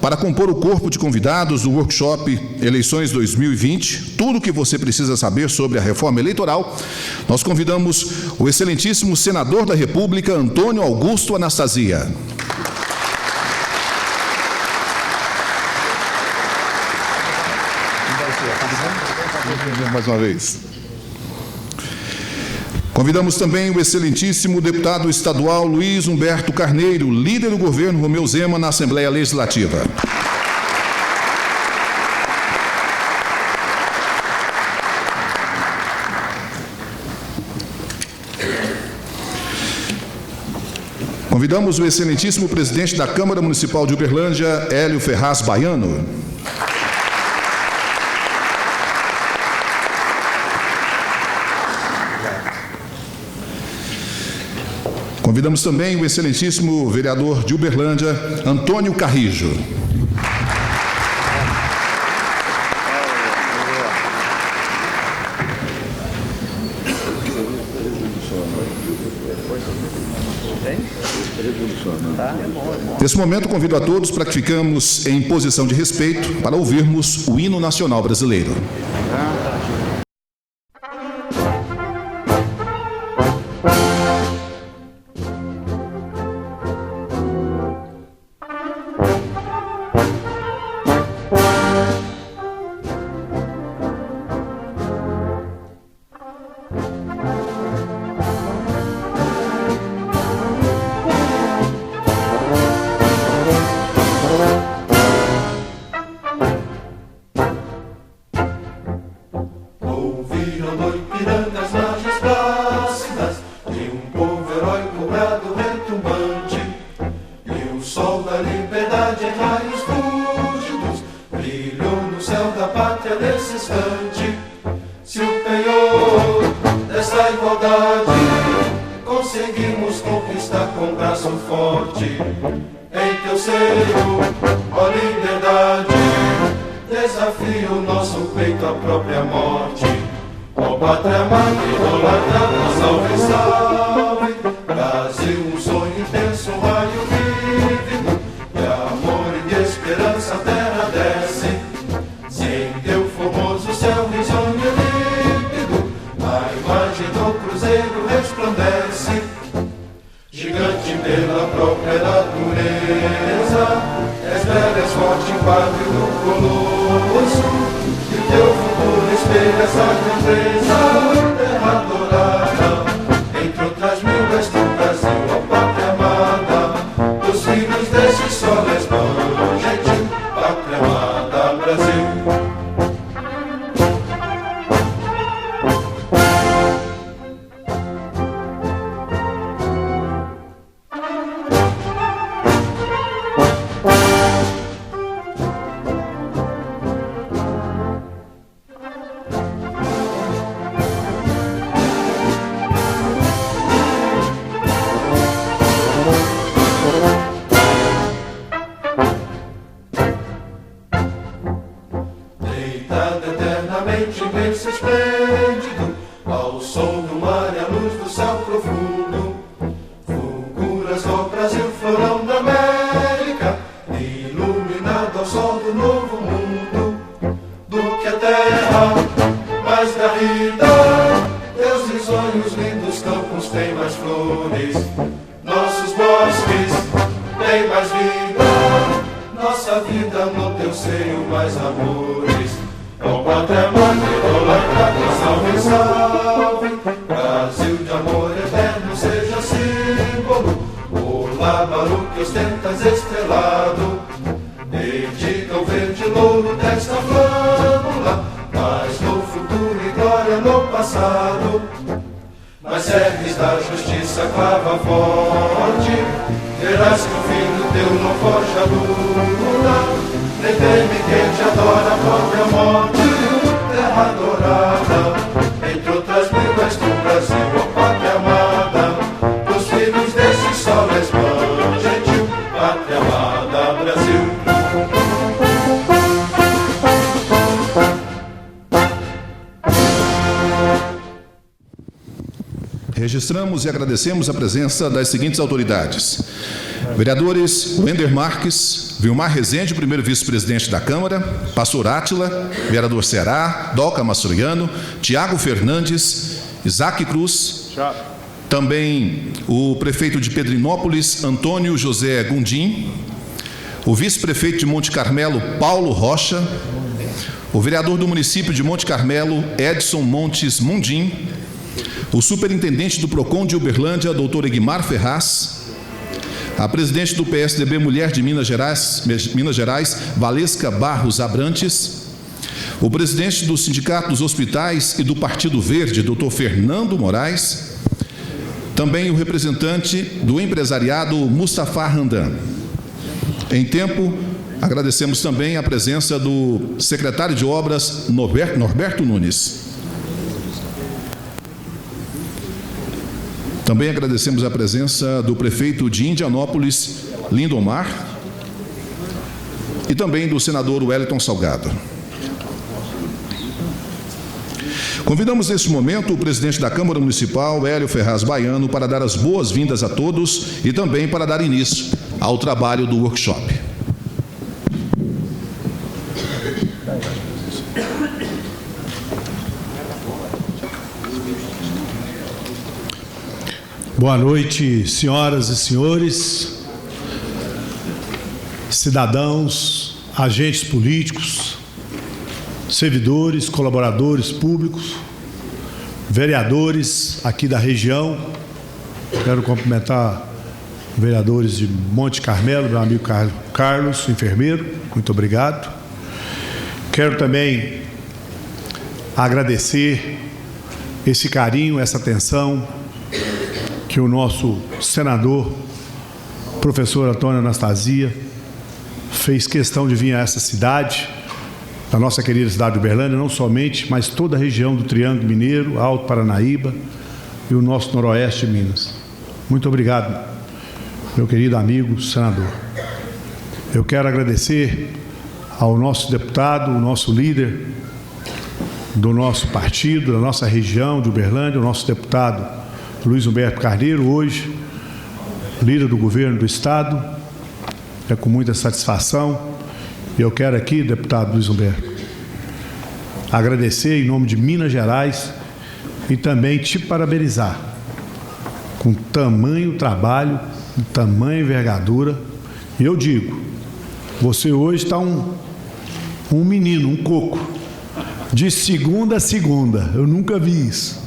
Para compor o corpo de convidados do workshop Eleições 2020, tudo o que você precisa saber sobre a reforma eleitoral, nós convidamos o excelentíssimo senador da República, Antônio Augusto Anastasia. Mais uma vez. Convidamos também o excelentíssimo deputado estadual Luiz Humberto Carneiro, líder do governo Romeu Zema na Assembleia Legislativa. Convidamos o excelentíssimo presidente da Câmara Municipal de Uberlândia, Hélio Ferraz Baiano. Convidamos também o excelentíssimo vereador de Uberlândia, Antônio Carrijo. Nesse momento, convido a todos para que ficamos em posição de respeito para ouvirmos o hino nacional brasileiro. Esplêndido, ao som do mar e à luz do céu profundo, lindos campos têm mais flores, nossos bosques têm mais vida, nossa vida no teu seio mais amores. Ó Pátria Amada, idolatrada, salve, salve, Brasil de amor eterno seja símbolo, o lábaro que ostentas estrelado, dedica o verde louro desta flâmula, mas no futuro e glória no passado, mas serves da justiça clava forte, verás que o filho teu não foge a luta, nem teme quem te adora a própria morte, terra adorada, entre outras línguas do Brasil, ó Pátria amada, dos filhos desse sol és mãe gentil, Pátria amada, Brasil. Registramos e agradecemos a presença das seguintes autoridades: vereadores Wender Marques, Vilmar Rezende, primeiro vice-presidente da Câmara, Pastor Átila, vereador Ceará, Doca Mastroianno, Tiago Fernandes, Isaac Cruz, também o prefeito de Pedrinópolis, Antônio José Gundim, o vice-prefeito de Monte Carmelo, Paulo Rocha, o vereador do município de Monte Carmelo, Edson Montes Mundim, o superintendente do PROCON de Uberlândia, doutor Egmar Ferraz, a presidente do PSDB Mulher de Minas Gerais, Valesca Barros Abrantes, o presidente do Sindicato dos Hospitais e do Partido Verde, doutor Fernando Moraes, também o representante do empresariado, Mustafa Randan. Em tempo, agradecemos também a presença do secretário de Obras, Norberto Nunes. Também agradecemos a presença do prefeito de Indianópolis, Lindomar, e também do senador Wellington Salgado. Convidamos neste momento o presidente da Câmara Municipal, Hélio Ferraz Baiano, para dar as boas-vindas a todos e também para dar início ao trabalho do workshop. Boa noite, senhoras e senhores, cidadãos, agentes políticos, servidores, colaboradores públicos, vereadores aqui da região. Quero cumprimentar vereadores de Monte Carmelo, meu amigo Carlos, enfermeiro, muito obrigado. Quero também agradecer esse carinho, essa atenção que o nosso senador, professor Antônio Anastasia, fez questão de vir a essa cidade, a nossa querida cidade de Uberlândia, não somente, mas toda a região do Triângulo Mineiro, Alto Paranaíba e o nosso noroeste de Minas. Muito obrigado, meu querido amigo senador. Eu quero agradecer ao nosso deputado, o nosso líder do nosso partido, da nossa região de Uberlândia, o nosso deputado Luiz Humberto Carneiro, hoje líder do governo do Estado. É com muita satisfação. E eu quero aqui, deputado Luiz Humberto, agradecer em nome de Minas Gerais e também te parabenizar com tamanho trabalho, com tamanha envergadura. E eu digo, você hoje está um menino, um coco, de segunda a segunda. Eu nunca vi isso.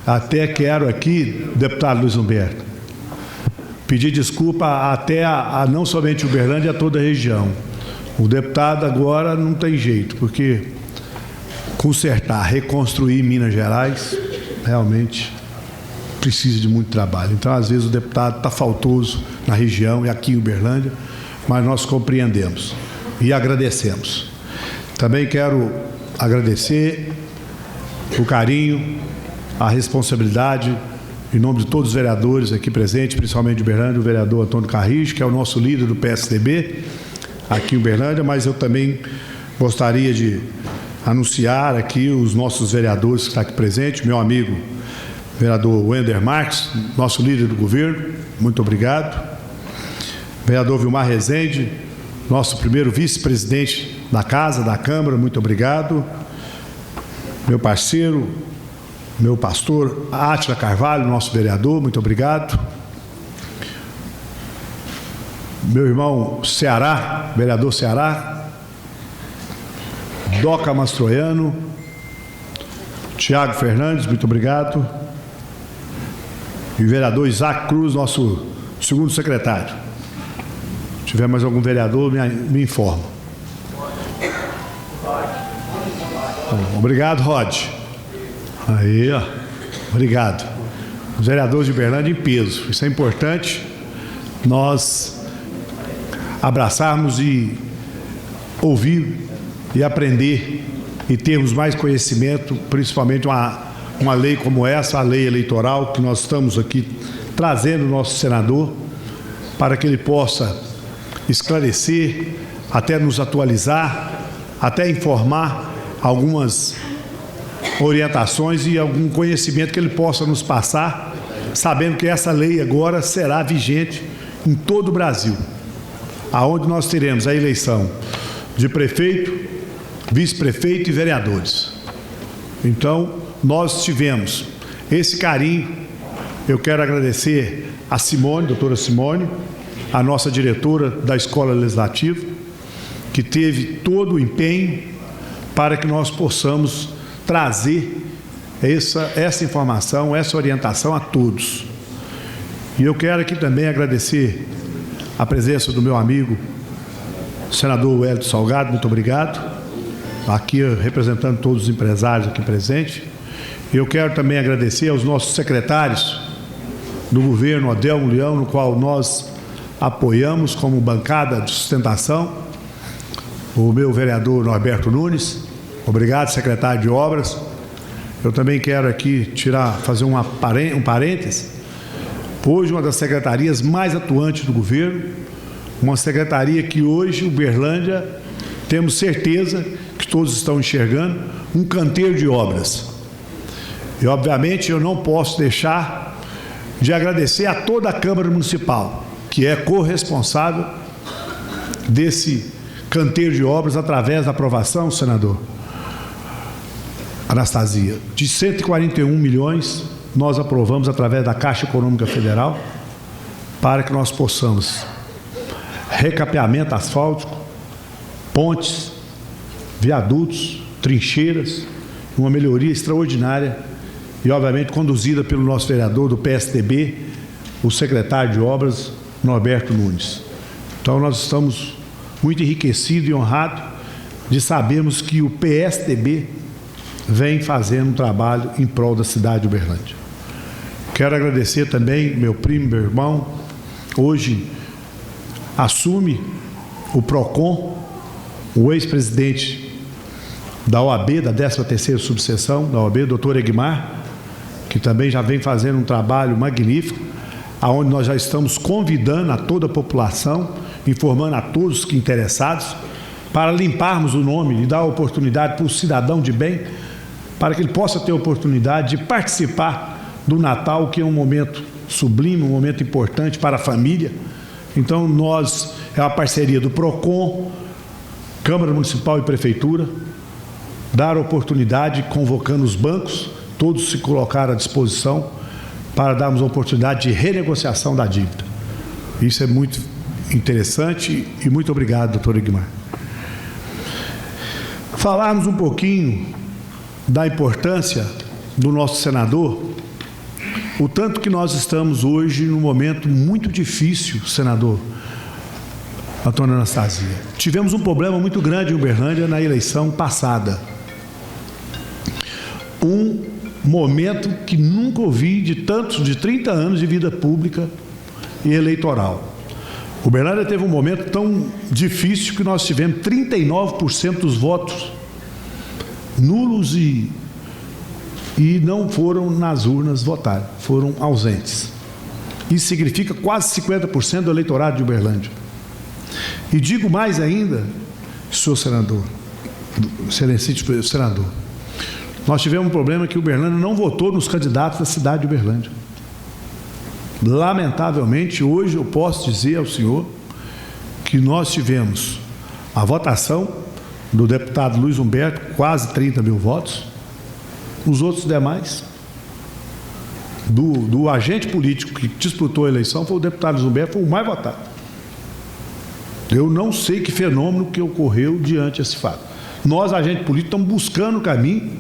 Até quero aqui, deputado Luiz Humberto, pedir desculpa até a não somente Uberlândia, a toda a região. O deputado agora não tem jeito, porque consertar, reconstruir Minas Gerais, realmente precisa de muito trabalho. Então, às vezes, o deputado está faltoso na região e aqui em Uberlândia, mas nós compreendemos e agradecemos. Também quero agradecer o carinho, a responsabilidade, em nome de todos os vereadores aqui presentes, principalmente de Uberlândia, o vereador Antônio Carrijo, que é o nosso líder do PSDB, aqui em Uberlândia, mas eu também gostaria de anunciar aqui os nossos vereadores que estão aqui presentes, meu amigo vereador Wender Marques, nosso líder do governo, muito obrigado. Vereador Vilmar Rezende, nosso primeiro vice-presidente da Casa, da Câmara, muito obrigado. Meu parceiro, meu pastor Átila Carvalho, nosso vereador, muito obrigado. Meu irmão Ceará, vereador Ceará, Doca Mastroiano, Tiago Fernandes, muito obrigado. E o vereador Isaac Cruz, nosso segundo secretário. Se tiver mais algum vereador, me informa. Bom, obrigado, Rod. Aí, ó. Obrigado. Os vereadores de Uberlândia em peso. Isso é importante. Nós abraçarmos e ouvir e aprender e termos mais conhecimento, principalmente uma lei como essa, a lei eleitoral, que nós estamos aqui trazendo o nosso senador, para que ele possa esclarecer, até nos atualizar, até informar algumas orientações e algum conhecimento que ele possa nos passar, sabendo que essa lei agora será vigente em todo o Brasil, aonde nós teremos a eleição de prefeito, vice-prefeito e vereadores. Então, nós tivemos esse carinho. Eu quero agradecer a Simone, doutora Simone, a nossa diretora da Escola Legislativa, que teve todo o empenho para que nós possamos trazer essa informação, essa orientação a todos. E eu quero aqui também agradecer a presença do meu amigo, senador Wellington Salgado, muito obrigado, aqui representando todos os empresários aqui presentes. Eu quero também agradecer aos nossos secretários do governo, Adelmo Leão, no qual nós apoiamos como bancada de sustentação, o meu vereador Norberto Nunes. Obrigado, secretário de Obras. Eu também quero aqui fazer um parêntese. Hoje, uma das secretarias mais atuantes do governo, uma secretaria que hoje, Uberlândia, temos certeza que todos estão enxergando, um canteiro de obras. E, obviamente, eu não posso deixar de agradecer a toda a Câmara Municipal, que é corresponsável desse canteiro de obras através da aprovação, senador Anastasia, de 141 milhões, nós aprovamos através da Caixa Econômica Federal, para que nós possamos recapeamento asfáltico, pontes, viadutos, trincheiras, uma melhoria extraordinária e, obviamente, conduzida pelo nosso vereador do PSDB, o secretário de Obras, Norberto Nunes. Então, nós estamos muito enriquecidos e honrados de sabermos que o PSDB vem fazendo um trabalho em prol da cidade de Uberlândia. Quero agradecer também meu primo, meu irmão, hoje assume o PROCON, o ex-presidente da OAB, da 13ª subseção da OAB, doutor Egmar, que também já vem fazendo um trabalho magnífico, aonde nós já estamos convidando a toda a população, informando a todos que interessados, para limparmos o nome e dar a oportunidade para o cidadão de bem, para que ele possa ter a oportunidade de participar do Natal, que é um momento sublime, um momento importante para a família. Então, é uma parceria do PROCON, Câmara Municipal e Prefeitura, dar oportunidade, convocando os bancos, todos se colocaram à disposição para darmos a oportunidade de renegociação da dívida. Isso é muito interessante e muito obrigado, doutor Egmar. Falarmos um pouquinho da importância do nosso senador, o tanto que nós estamos hoje num momento muito difícil, senador Antônio Anastasia. Tivemos um problema muito grande em Uberlândia na eleição passada. Um momento que nunca ouvi de 30 anos de vida pública e eleitoral. Uberlândia teve um momento tão difícil que nós tivemos 39% dos votos nulos e não foram nas urnas votar, foram ausentes. Isso significa quase 50% do eleitorado de Uberlândia. E digo mais ainda, senhor senador, excelentíssimo senador, nós tivemos um problema que Uberlândia não votou nos candidatos da cidade de Uberlândia. Lamentavelmente, hoje eu posso dizer ao senhor que nós tivemos a votação do deputado Luiz Humberto, quase 30 mil votos. Os outros demais do agente político que disputou a eleição foi o deputado Zumberto, foi o mais votado. Eu não sei que fenômeno que ocorreu diante desse fato. Nós, agentes políticos, estamos buscando o caminho,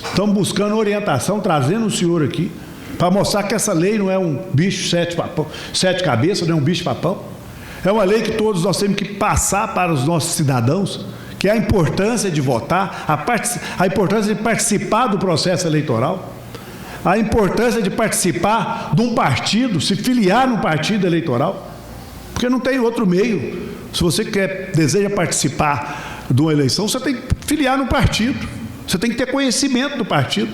estamos buscando orientação, trazendo o senhor aqui, para mostrar que essa lei não é um bicho sete cabeças, não é um bicho papão. É uma lei que todos nós temos que passar para os nossos cidadãos, que é a importância de votar, a importância de participar do processo eleitoral, a importância de participar de um partido, se filiar num partido eleitoral, porque não tem outro meio. Se você deseja participar de uma eleição, você tem que filiar num partido, você tem que ter conhecimento do partido.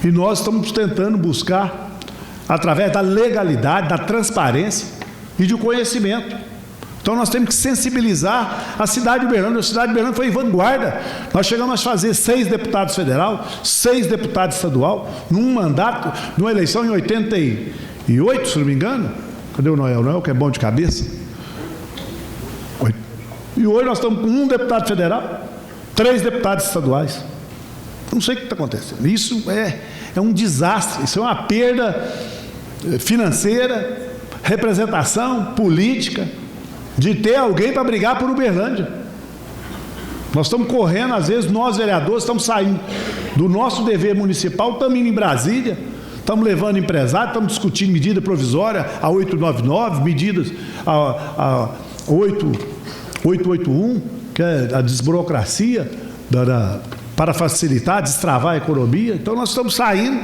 E nós estamos tentando buscar, através da legalidade, da transparência e do conhecimento. Então nós temos que sensibilizar a cidade de Uberlândia. A cidade de Uberlândia foi em vanguarda. Nós chegamos a fazer 6 deputados federal, 6 deputados estadual, num mandato, numa eleição em 88, se não me engano. Cadê o Noel? Noel, que é bom de cabeça. E hoje nós estamos com 1 deputado federal, 3 deputados estaduais. Não sei o que está acontecendo. Isso é um desastre, isso é uma perda financeira, representação política, de ter alguém para brigar por Uberlândia. Nós estamos correndo, às vezes nós vereadores estamos saindo do nosso dever municipal, estamos indo em Brasília, estamos levando empresário, estamos discutindo medida provisória a 899, medidas a 881, que é a desburocracia para facilitar, destravar a economia. Então nós estamos saindo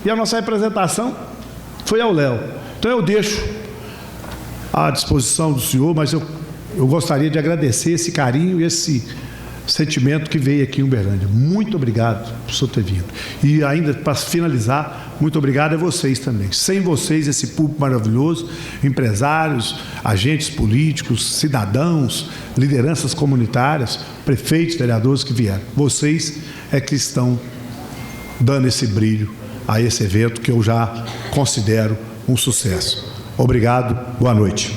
e a nossa representação foi ao Léo. Então eu deixo à disposição do senhor, mas eu gostaria de agradecer esse carinho e esse sentimento que veio aqui em Uberlândia. Muito obrigado por o senhor ter vindo. E ainda, para finalizar, muito obrigado a vocês também. Sem vocês, esse público maravilhoso, empresários, agentes políticos, cidadãos, lideranças comunitárias, prefeitos, vereadores que vieram. Vocês é que estão dando esse brilho a esse evento que eu já considero um sucesso. Obrigado, boa noite.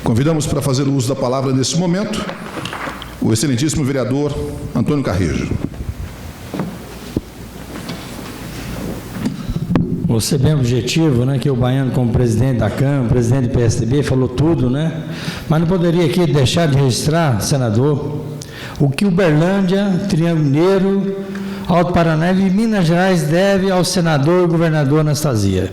Convidamos para fazer o uso da palavra nesse momento o excelentíssimo vereador Antônio Carrejo. Vou ser bem objetivo, né, que o Baiano, como presidente da Câmara, presidente do PSDB, falou tudo, né? Mas não poderia aqui deixar de registrar, senador, o que Uberlândia, Triângulo Mineiro, Alto Paranaíba e Minas Gerais deve ao senador e governador Anastasia.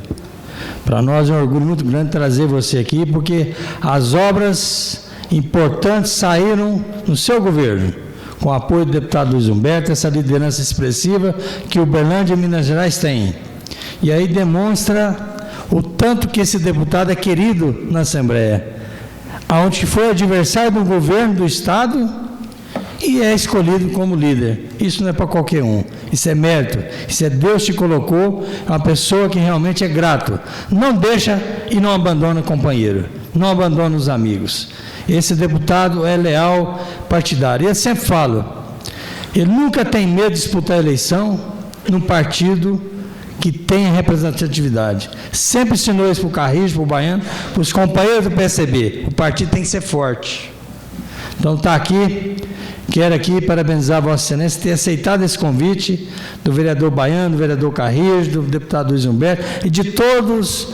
Para nós é um orgulho muito grande trazer você aqui, porque as obras importantes saíram no seu governo, com o apoio do deputado Luiz Humberto, essa liderança expressiva que Uberlândia e Minas Gerais têm. E aí demonstra o tanto que esse deputado é querido na Assembleia, onde foi adversário do governo do Estado e é escolhido como líder. Isso não é para qualquer um, isso é mérito, isso é Deus te colocou, é uma pessoa que realmente é grato. Não deixa e não abandona o companheiro, não abandona os amigos. Esse deputado é leal partidário. E eu sempre falo, ele nunca tem medo de disputar a eleição num partido que tem representatividade. Sempre ensinou isso para o Carrijo, para o Baiano, para os companheiros do PSDB. O partido tem que ser forte. Então está aqui, quero aqui parabenizar a Vossa Excelência ter aceitado esse convite do vereador Baiano, do vereador Carrijo, do deputado Luiz Humberto e de todos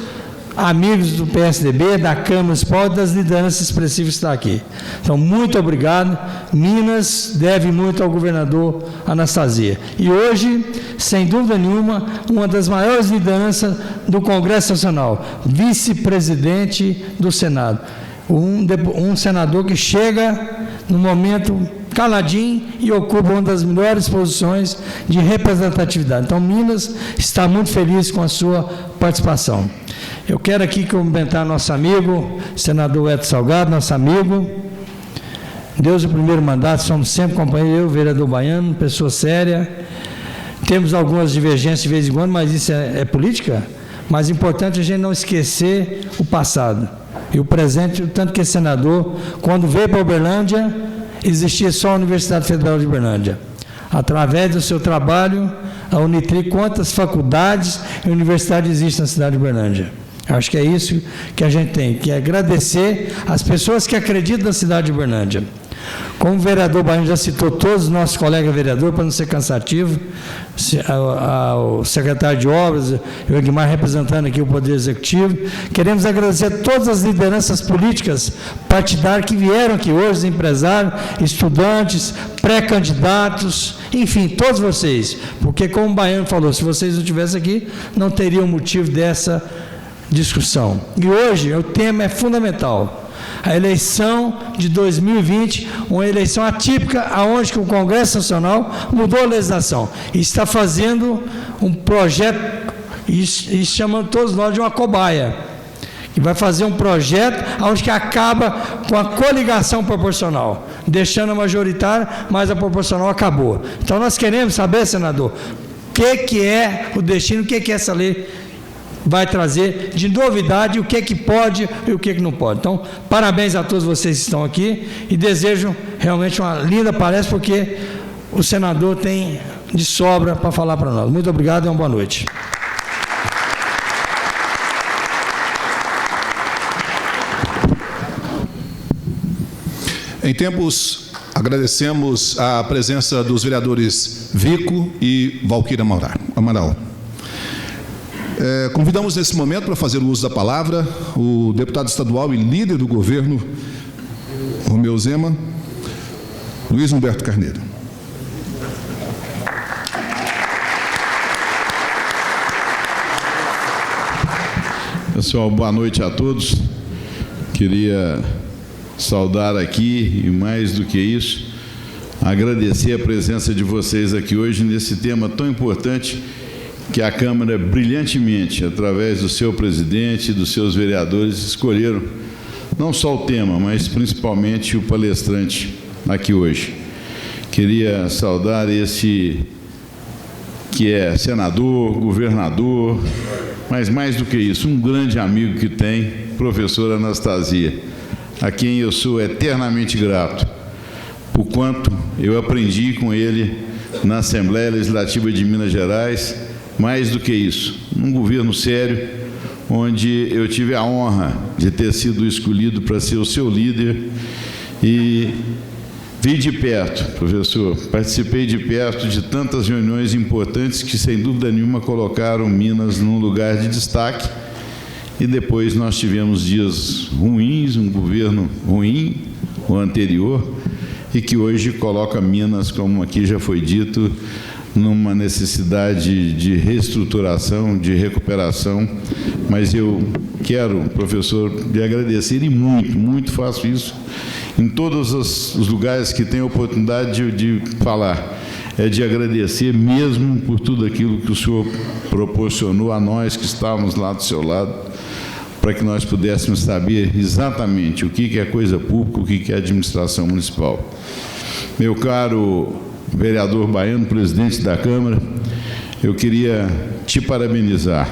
amigos do PSDB, da Câmara Municipal e das lideranças expressivas que estão aqui. Então, muito obrigado. Minas deve muito ao governador Anastasia. E hoje, sem dúvida nenhuma, uma das maiores lideranças do Congresso Nacional, vice-presidente do Senado. Um senador que chega no momento caladinho e ocupa uma das melhores posições de representatividade. Então, Minas está muito feliz com a sua participação. Eu quero aqui cumprimentar nosso amigo, senador Edson Salgado, nosso amigo. Desde o primeiro mandato, somos sempre companheiros, eu, vereador Baiano, pessoa séria. Temos algumas divergências de vez em quando, mas isso é política. Mas é importante a gente não esquecer o passado. E o presente, tanto que esse senador, quando veio para Uberlândia, existia só a Universidade Federal de Uberlândia. Através do seu trabalho, a Unitri, quantas faculdades e universidades existem na cidade de Uberlândia? Acho que é isso que a gente tem, que é agradecer as pessoas que acreditam na cidade de Uberlândia. Como o vereador Baiano já citou todos os nossos colegas vereadores, para não ser cansativo, o secretário de Obras, o Egmar representando aqui o Poder Executivo, queremos agradecer a todas as lideranças políticas partidárias que vieram aqui hoje, empresários, estudantes, pré-candidatos, enfim, todos vocês, porque como o Baiano falou, se vocês não estivessem aqui, não teriam motivo dessa discussão. E hoje o tema é fundamental. A eleição de 2020, uma eleição atípica, onde o Congresso Nacional mudou a legislação e está fazendo um projeto, e chamando todos nós de uma cobaia, que vai fazer um projeto onde que acaba com a coligação proporcional, deixando a majoritária, mas a proporcional acabou. Então nós queremos saber, senador, o que é o destino, o que essa lei vai trazer de novidade, o que pode e o que não pode. Então, parabéns a todos vocês que estão aqui e desejo realmente uma linda palestra, porque o senador tem de sobra para falar para nós. Muito obrigado e uma boa noite. Em tempos, agradecemos a presença dos vereadores Vico e Valquíria Amaral. Convidamos nesse momento para fazer o uso da palavra o deputado estadual e líder do governo, Romeu Zema, Luiz Humberto Carneiro. Pessoal, boa noite a todos. Queria saudar aqui e, mais do que isso, agradecer a presença de vocês aqui hoje nesse tema tão importante que a Câmara brilhantemente, através do seu presidente e dos seus vereadores, escolheram não só o tema, mas principalmente o palestrante aqui hoje. Queria saudar esse que é senador, governador, mas mais do que isso, um grande amigo que tem, professor Anastasia, a quem eu sou eternamente grato, por quanto eu aprendi com ele na Assembleia Legislativa de Minas Gerais. Mais do que isso, num governo sério, onde eu tive a honra de ter sido escolhido para ser o seu líder e vi de perto, professor, participei de perto de tantas reuniões importantes que, sem dúvida nenhuma, colocaram Minas num lugar de destaque, e depois nós tivemos dias ruins, um governo ruim, o anterior, e que hoje coloca Minas, como aqui já foi dito, numa necessidade de reestruturação, de recuperação, mas eu quero, professor, lhe agradecer, e muito faço isso, em todos os lugares que tenho a oportunidade de falar, é de agradecer mesmo por tudo aquilo que o senhor proporcionou a nós que estávamos lá do seu lado, para que nós pudéssemos saber exatamente o que é coisa pública, o que é administração municipal. Meu caro vereador Baiano, presidente da Câmara, eu queria te parabenizar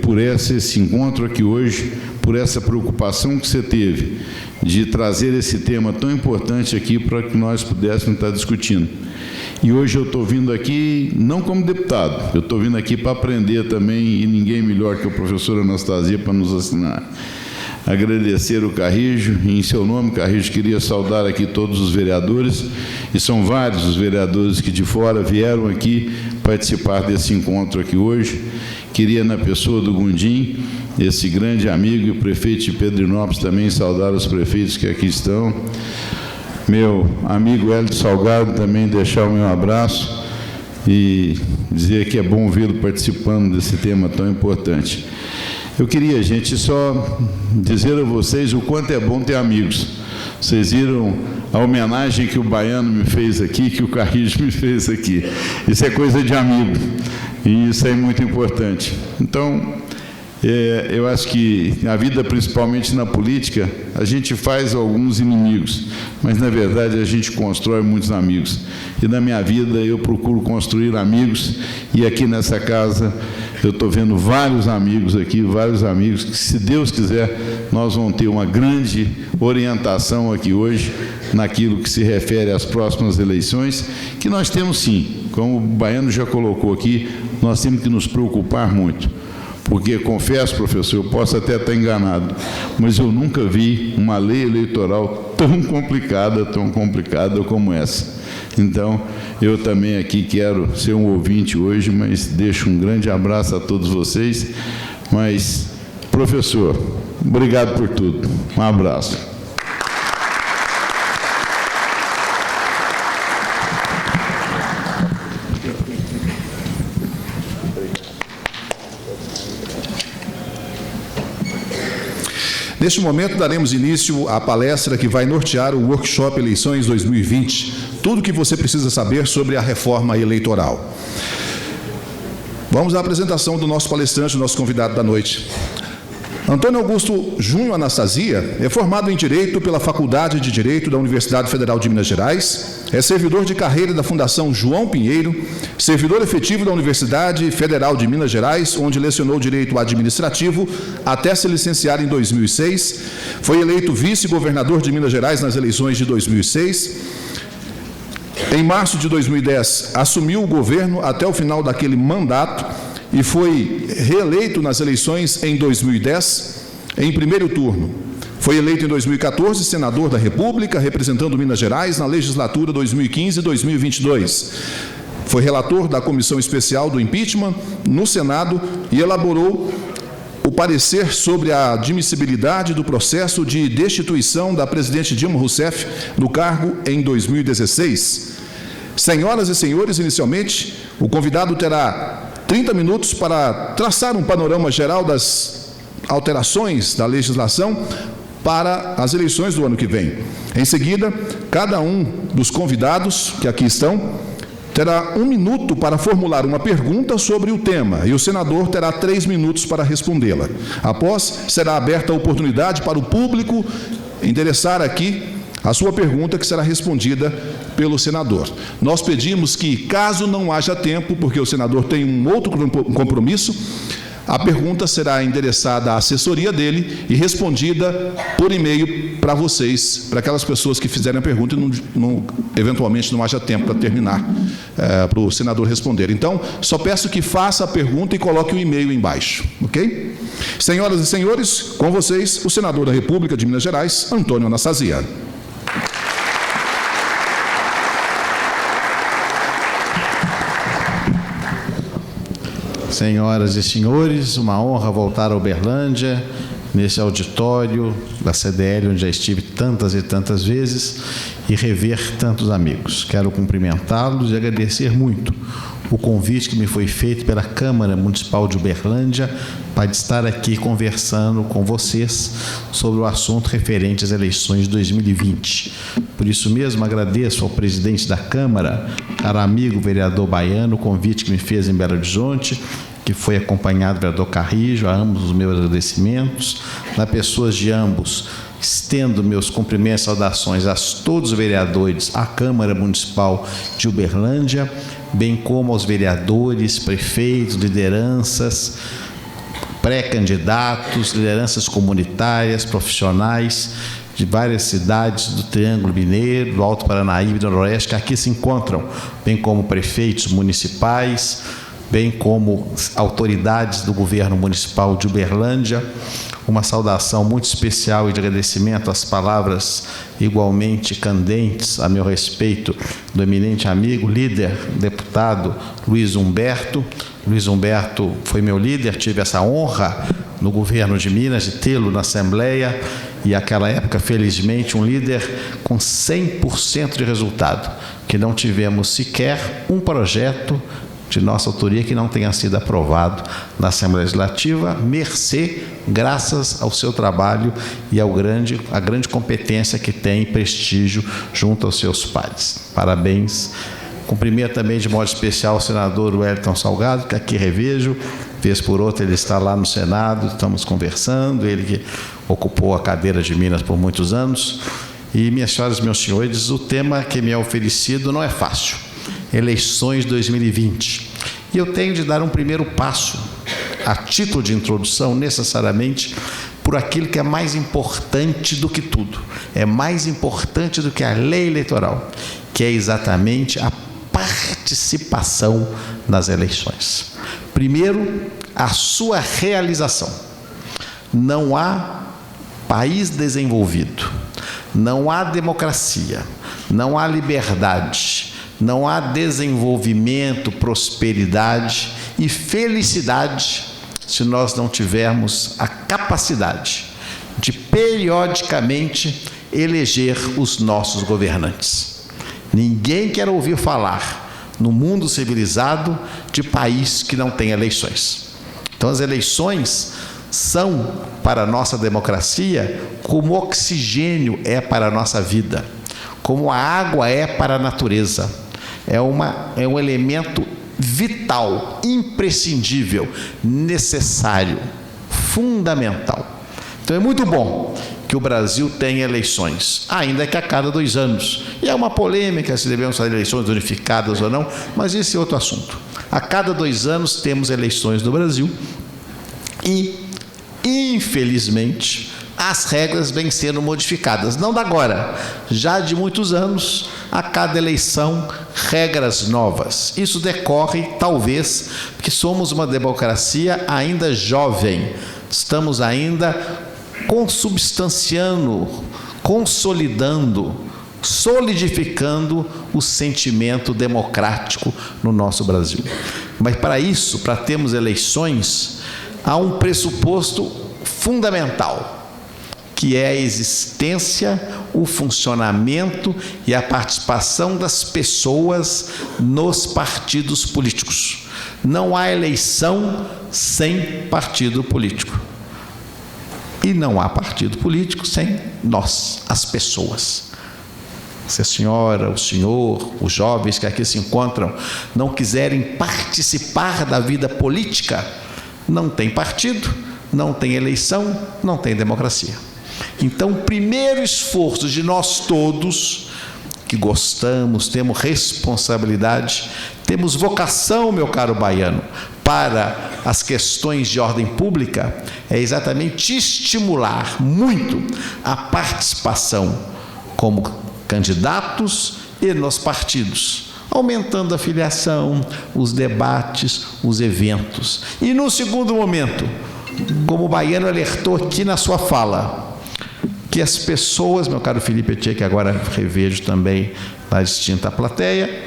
por esse encontro aqui hoje, por essa preocupação que você teve de trazer esse tema tão importante aqui para que nós pudéssemos estar discutindo. E hoje eu estou vindo aqui, não como deputado, eu estou vindo aqui para aprender também, e ninguém melhor que o professor Anastasia para nos ensinar. Agradecer o Carrijo, e em seu nome, Carrijo, queria saudar aqui todos os vereadores, e são vários os vereadores que de fora vieram aqui participar desse encontro aqui hoje. Queria, na pessoa do Gundim, esse grande amigo, e o prefeito de Pedrinópolis também, saudar os prefeitos que aqui estão. Meu amigo Hélio Salgado, também deixar o meu abraço e dizer que é bom vê-lo participando desse tema tão importante. Eu queria, gente, só dizer a vocês o quanto é bom ter amigos. Vocês viram a homenagem que o Baiano me fez aqui, que o Carrijo me fez aqui. Isso é coisa de amigo, e isso é muito importante. Então, eu acho que a vida, principalmente na política, a gente faz alguns inimigos, mas, na verdade, a gente constrói muitos amigos. E na minha vida, eu procuro construir amigos, e aqui nessa casa, eu estou vendo vários amigos aqui, vários amigos que, se Deus quiser, nós vamos ter uma grande orientação aqui hoje, naquilo que se refere às próximas eleições, que nós temos sim, como o Baiano já colocou aqui, nós temos que nos preocupar muito, Porque, confesso, professor, eu posso até estar enganado, mas eu nunca vi uma lei eleitoral tão complicada como essa. Então, eu também aqui quero ser um ouvinte hoje, mas deixo um grande abraço a todos vocês. Mas, professor, obrigado por tudo. Um abraço. Neste momento, daremos início à palestra que vai nortear o workshop Eleições 2020. Tudo o que você precisa saber sobre a reforma eleitoral. Vamos à apresentação do nosso palestrante, do nosso convidado da noite. Antônio Augusto Júnior Anastasia é formado em Direito pela Faculdade de Direito da Universidade Federal de Minas Gerais, é servidor de carreira da Fundação João Pinheiro, servidor efetivo da Universidade Federal de Minas Gerais, onde lecionou Direito Administrativo até se licenciar em 2006, foi eleito vice-governador de Minas Gerais nas eleições de 2006, em março de 2010 assumiu o governo até o final daquele mandato, e foi reeleito nas eleições em 2010, em primeiro turno. Foi eleito em 2014 senador da República, representando Minas Gerais na legislatura 2015-2022. Foi relator da Comissão Especial do Impeachment no Senado e elaborou o parecer sobre a admissibilidade do processo de destituição da presidente Dilma Rousseff do cargo em 2016. Senhoras e senhores, inicialmente, o convidado terá 30 minutos para traçar um panorama geral das alterações da legislação para as eleições do ano que vem. Em seguida, cada um dos convidados que aqui estão terá 1 minuto para formular uma pergunta sobre o tema e o senador terá 3 minutos para respondê-la. Após, será aberta a oportunidade para o público endereçar aqui a sua pergunta, que será respondida pelo senador. Nós pedimos que, caso não haja tempo, porque o senador tem um outro compromisso, a pergunta será endereçada à assessoria dele e respondida por e-mail para vocês, para aquelas pessoas que fizerem a pergunta e eventualmente não haja tempo para terminar, para o senador responder. Então, só peço que faça a pergunta e coloque o e-mail embaixo, ok? Senhoras e senhores, com vocês, o senador da República de Minas Gerais, Antônio Anastasia. Senhoras e senhores, uma honra voltar a Uberlândia, nesse auditório da CDL, onde já estive tantas e tantas vezes, e rever tantos amigos. Quero cumprimentá-los e agradecer muito o convite que me foi feito pela Câmara Municipal de Uberlândia para estar aqui conversando com vocês sobre o assunto referente às eleições de 2020. Por isso mesmo, agradeço ao presidente da Câmara, caro amigo vereador Baiano, o convite que me fez em Belo Horizonte, que foi acompanhado do vereador Carrijo, a ambos os meus agradecimentos. Na pessoas de ambos, estendo meus cumprimentos e saudações a todos os vereadores, à Câmara Municipal de Uberlândia, bem como aos vereadores, prefeitos, lideranças, pré-candidatos, lideranças comunitárias, profissionais de várias cidades do Triângulo Mineiro, do Alto Paranaíba e do Noroeste, que aqui se encontram, bem como prefeitos municipais, bem como autoridades do governo municipal de Uberlândia. Uma saudação muito especial e de agradecimento às palavras igualmente candentes a meu respeito do eminente amigo, líder, deputado Luiz Humberto. Luiz Humberto foi meu líder, tive essa honra no governo de Minas de tê-lo na Assembleia e, naquela época, felizmente, um líder com 100% de resultado, que não tivemos sequer um projeto de nossa autoria que não tenha sido aprovado na Assembleia Legislativa, graças ao seu trabalho e à grande competência que tem e prestígio junto aos seus pares. Parabéns. Cumprimento também de modo especial o senador Wellington Salgado, que aqui revejo, vez por outra ele está lá no Senado, estamos conversando, ele que ocupou a cadeira de Minas por muitos anos. E, minhas senhoras e meus senhores, o tema que me é oferecido não é fácil. Eleições 2020. E eu tenho de dar um primeiro passo, a título de introdução, necessariamente, por aquilo que é mais importante do que tudo. É mais importante do que a lei eleitoral, que é exatamente a participação nas eleições. Primeiro, a sua realização. Não há país desenvolvido, não há democracia, não há liberdade, não há desenvolvimento, prosperidade e felicidade se nós não tivermos a capacidade de periodicamente eleger os nossos governantes. Ninguém quer ouvir falar no mundo civilizado de país que não tem eleições. Então as eleições são para a nossa democracia como o oxigênio é para a nossa vida, como a água é para a natureza. É um elemento vital, imprescindível, necessário, fundamental. Então é muito bom que o Brasil tenha eleições, ainda que a cada 2 anos. E é uma polêmica se devemos fazer eleições unificadas ou não, mas esse é outro assunto. A cada 2 anos temos eleições no Brasil e, infelizmente, as regras vêm sendo modificadas, não da agora, já de muitos anos, a cada eleição, regras novas. Isso decorre, talvez, porque somos uma democracia ainda jovem, estamos ainda consubstanciando, consolidando, solidificando o sentimento democrático no nosso Brasil. Mas para isso, para termos eleições, há um pressuposto fundamental, que é a existência, o funcionamento e a participação das pessoas nos partidos políticos. Não há eleição sem partido político. E não há partido político sem nós, as pessoas. Se a senhora, o senhor, os jovens que aqui se encontram não quiserem participar da vida política, não tem partido, não tem eleição, não tem democracia. Então, o primeiro esforço de nós todos, que gostamos, temos responsabilidade, temos vocação, meu caro baiano, para as questões de ordem pública, é exatamente estimular muito a participação como candidatos e nos partidos, aumentando a filiação, os debates, os eventos. E no segundo momento, como o baiano alertou aqui na sua fala, que as pessoas, meu caro Felipe Etier, que agora revejo também na distinta plateia,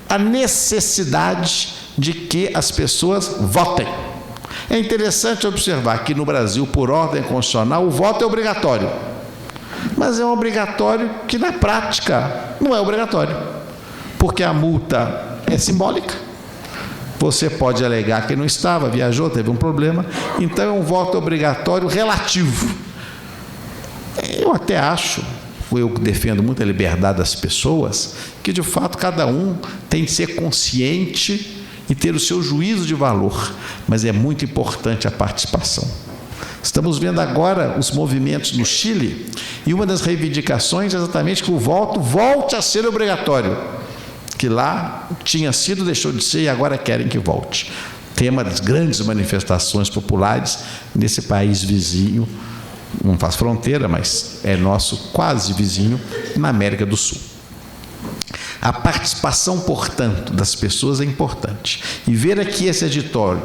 a necessidade de que as pessoas votem. É interessante observar que no Brasil, por ordem constitucional, o voto é obrigatório. Mas é um obrigatório que na prática não é obrigatório, porque a multa é simbólica. Você pode alegar que não estava, viajou, teve um problema, então é um voto obrigatório relativo. Eu até acho, eu defendo muito a liberdade das pessoas, que de fato cada um tem de ser consciente e ter o seu juízo de valor, mas é muito importante a participação. Estamos vendo agora os movimentos no Chile, e uma das reivindicações é exatamente que o voto volte a ser obrigatório, que lá tinha sido, deixou de ser e agora querem que volte. Tema das grandes manifestações populares nesse país vizinho, não faz fronteira, mas é nosso quase vizinho, na América do Sul. A participação, portanto, das pessoas é importante. E ver aqui esse auditório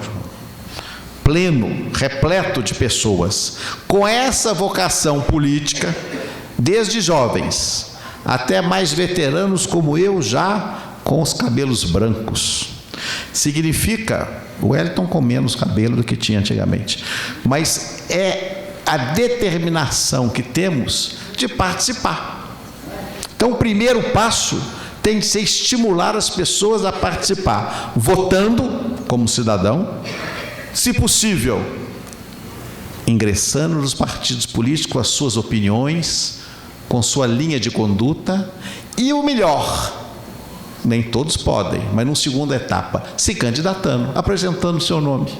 pleno, repleto de pessoas, com essa vocação política, desde jovens até mais veteranos como eu, já com os cabelos brancos. Significa, o Wellington com menos cabelo do que tinha antigamente, mas é a determinação que temos de participar. Então, o primeiro passo tem que ser estimular as pessoas a participar, votando como cidadão, se possível, ingressando nos partidos políticos com as suas opiniões, com sua linha de conduta, e o melhor, nem todos podem, mas numa segunda etapa, se candidatando, apresentando o seu nome,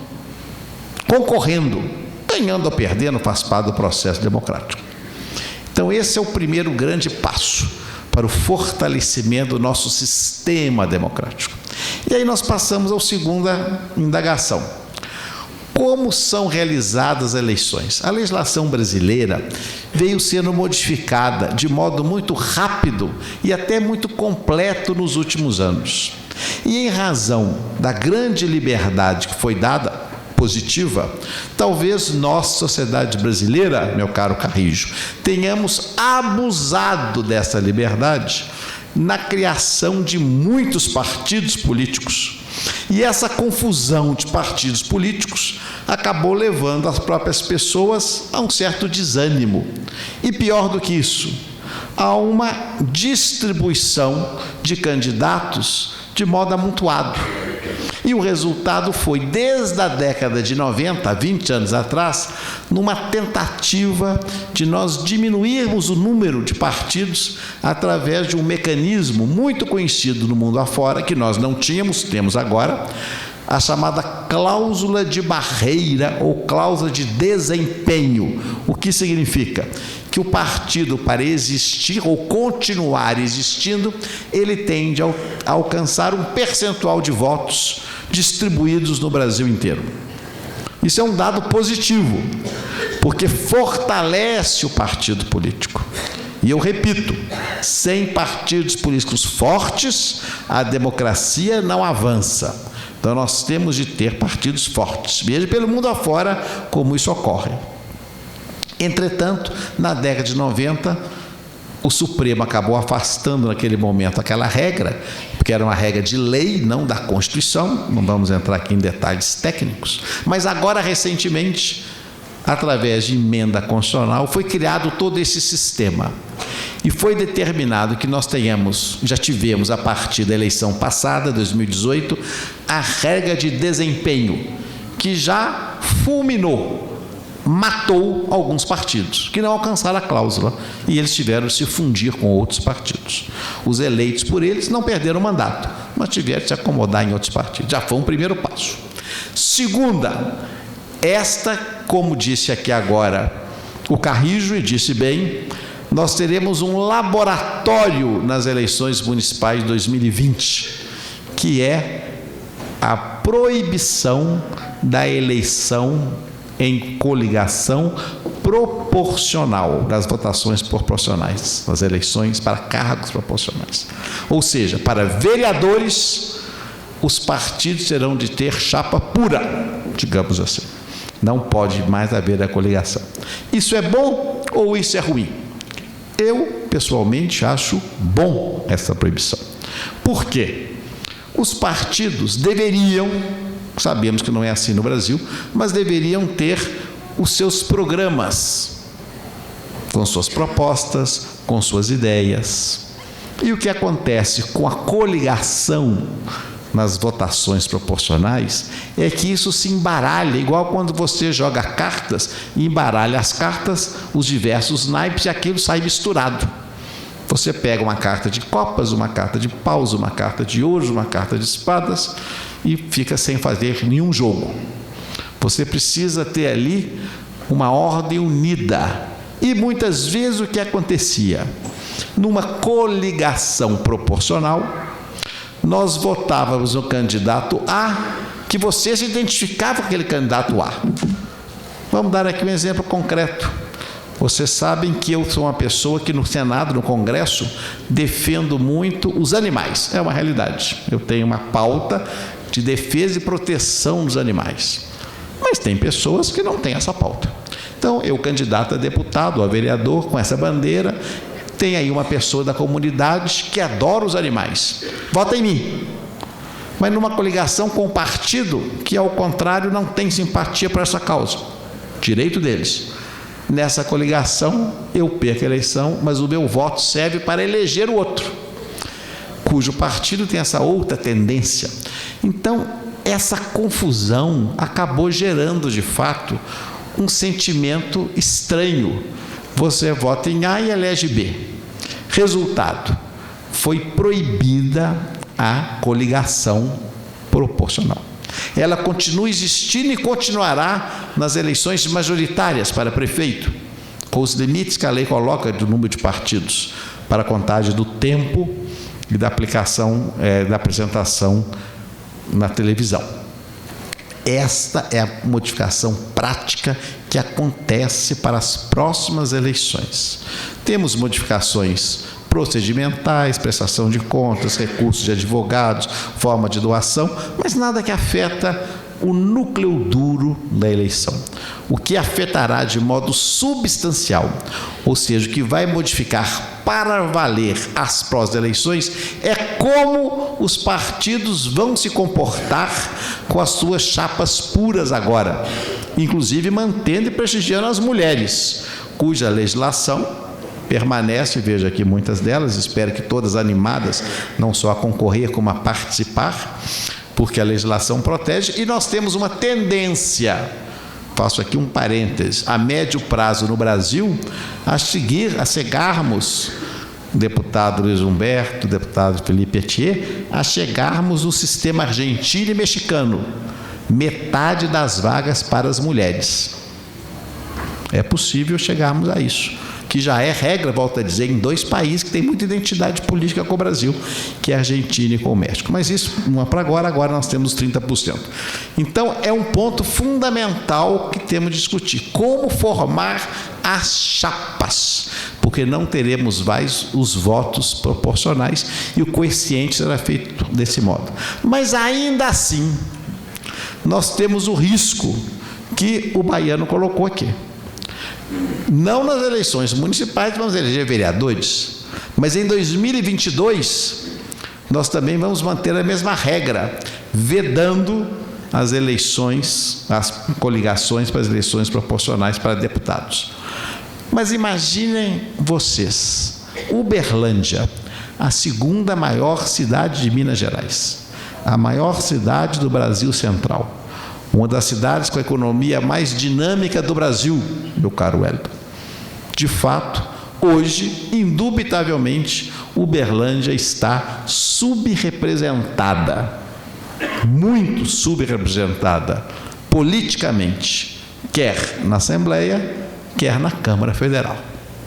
concorrendo, ganhando ou perdendo, faz parte do processo democrático. Então, esse é o primeiro grande passo para o fortalecimento do nosso sistema democrático. E aí nós passamos à segunda indagação. Como são realizadas as eleições? A legislação brasileira veio sendo modificada de modo muito rápido e até muito completo nos últimos anos. E em razão da grande liberdade que foi dada positiva, talvez nós, sociedade brasileira, meu caro Carrijo, tenhamos abusado dessa liberdade na criação de muitos partidos políticos. E essa confusão de partidos políticos acabou levando as próprias pessoas a um certo desânimo. E pior do que isso, a uma distribuição de candidatos de modo amontoado. E o resultado foi, desde a década de 90, 20 anos atrás, numa tentativa de nós diminuirmos o número de partidos através de um mecanismo muito conhecido no mundo afora, que nós não tínhamos, temos agora, a chamada cláusula de barreira ou cláusula de desempenho. O que significa? Que o partido, para existir ou continuar existindo, ele tende a alcançar um percentual de votos distribuídos no Brasil inteiro. Isso é um dado positivo, porque fortalece o partido político. E eu repito, sem partidos políticos fortes, a democracia não avança. Então nós temos de ter partidos fortes. Veja pelo mundo afora como isso ocorre. Entretanto, na década de 90, o Supremo acabou afastando naquele momento aquela regra, porque era uma regra de lei, não da Constituição, não vamos entrar aqui em detalhes técnicos, mas agora, recentemente, através de emenda constitucional, foi criado todo esse sistema. E foi determinado que nós já tivemos, a partir da eleição passada, 2018, a regra de desempenho, que já fulminou, matou alguns partidos que não alcançaram a cláusula e eles tiveram de se fundir com outros partidos. Os eleitos por eles não perderam o mandato, mas tiveram de se acomodar em outros partidos. Já foi um primeiro passo. Segunda, como disse aqui agora o Carrijo, e disse bem, nós teremos um laboratório nas eleições municipais de 2020, que é a proibição da eleição em coligação proporcional, das votações proporcionais, das eleições para cargos proporcionais. Ou seja, para vereadores, os partidos terão de ter chapa pura, digamos assim. Não pode mais haver a coligação. Isso é bom ou isso é ruim? Eu, pessoalmente, acho bom essa proibição. Por quê? Os partidos deveriam, sabemos que não é assim no Brasil, mas deveriam ter os seus programas, com suas propostas, com suas ideias. E o que acontece com a coligação nas votações proporcionais é que isso se embaralha, igual quando você joga cartas e embaralha as cartas, os diversos naipes, e aquilo sai misturado. Você pega uma carta de copas, uma carta de paus, uma carta de ouros, uma carta de espadas e fica sem fazer nenhum jogo. Você precisa ter ali uma ordem unida. E muitas vezes o que acontecia? Numa coligação proporcional, nós votávamos no candidato A, que você se identificava com aquele candidato A. Vamos dar aqui um exemplo concreto. Vocês sabem que eu sou uma pessoa que no Senado, no Congresso, defendo muito os animais. É uma realidade. Eu tenho uma pauta de defesa e proteção dos animais. Mas tem pessoas que não têm essa pauta. Então, eu, candidato a deputado, a vereador, com essa bandeira, tem aí uma pessoa da comunidade que adora os animais. Vota em mim. Mas numa coligação com um partido que, ao contrário, não tem simpatia por essa causa. Direito deles. Nessa coligação, eu perco a eleição, mas o meu voto serve para eleger o outro, cujo partido tem essa outra tendência. Então, essa confusão acabou gerando, de fato, um sentimento estranho. Você vota em A e elege B. Resultado, foi proibida a coligação proporcional. Ela continua existindo e continuará nas eleições majoritárias para prefeito, com os limites que a lei coloca do número de partidos, para a contagem do tempo e da aplicação, da apresentação na televisão. Esta é a modificação prática que acontece para as próximas eleições. Temos modificações procedimentais, prestação de contas, recursos de advogados, forma de doação, mas nada que afeta o núcleo duro da eleição. O que afetará de modo substancial, ou seja, o que vai modificar para valer as pós-eleições, é como os partidos vão se comportar com as suas chapas puras agora, inclusive mantendo e prestigiando as mulheres, cuja legislação permanece, veja aqui muitas delas, espero que todas animadas, não só a concorrer como a participar, porque a legislação protege, e nós temos uma tendência, faço aqui um parêntese, a médio prazo no Brasil, a chegarmos, deputado Luiz Humberto, deputado Felipe Etier, a chegarmos no sistema argentino e mexicano, metade das vagas para as mulheres. É possível chegarmos a isso, que já é regra, volto a dizer, em 2 países que têm muita identidade política com o Brasil, que é a Argentina e com o México. Mas isso não é para agora nós temos 30%. Então, é um ponto fundamental que temos de discutir. Como formar as chapas, porque não teremos mais os votos proporcionais e o coeficiente será feito desse modo. Mas, ainda assim, nós temos o risco que o Baiano colocou aqui. Não nas eleições municipais vamos eleger vereadores, mas em 2022 nós também vamos manter a mesma regra, vedando as eleições, as coligações para as eleições proporcionais para deputados. Mas imaginem vocês, Uberlândia, a 2ª maior cidade de Minas Gerais, a maior cidade do Brasil Central, uma das cidades com a economia mais dinâmica do Brasil, meu caro Wellington. De fato, hoje, indubitavelmente, Uberlândia está subrepresentada, muito subrepresentada, politicamente, quer na Assembleia, quer na Câmara Federal.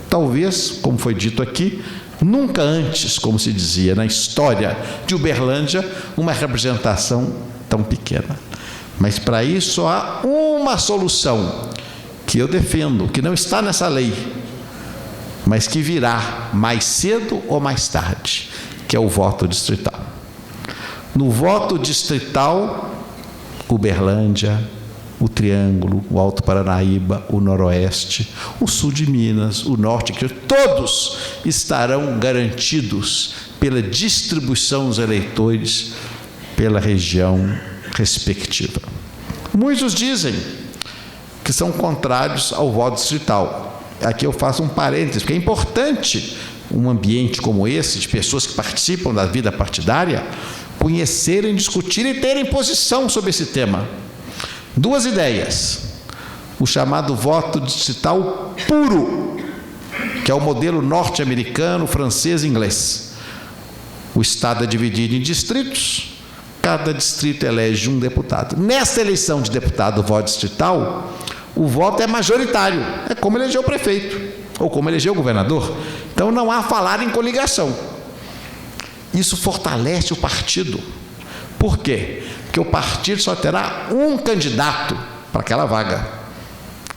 Talvez, como foi dito aqui, nunca antes, como se dizia na história de Uberlândia, uma representação tão pequena. Mas para isso há uma solução que eu defendo, que não está nessa lei, mas que virá mais cedo ou mais tarde, que é o voto distrital. No voto distrital, Uberlândia, o Triângulo, o Alto Paranaíba, o Noroeste, o Sul de Minas, o Norte, todos estarão garantidos pela distribuição dos eleitores pela região respectiva. Muitos dizem que são contrários ao voto distrital. Aqui eu faço um parênteses, porque é importante um ambiente como esse, de pessoas que participam da vida partidária, conhecerem, discutirem e terem posição sobre esse tema. 2 ideias. O chamado voto distrital puro, que é o modelo norte-americano, francês e inglês. O Estado é dividido em distritos, cada distrito elege um deputado. Nessa eleição de deputado, voto distrital, o voto é majoritário. É como eleger o prefeito, ou como eleger o governador. Então, não há falar em coligação. Isso fortalece o partido. Por quê? Porque o partido só terá um candidato para aquela vaga.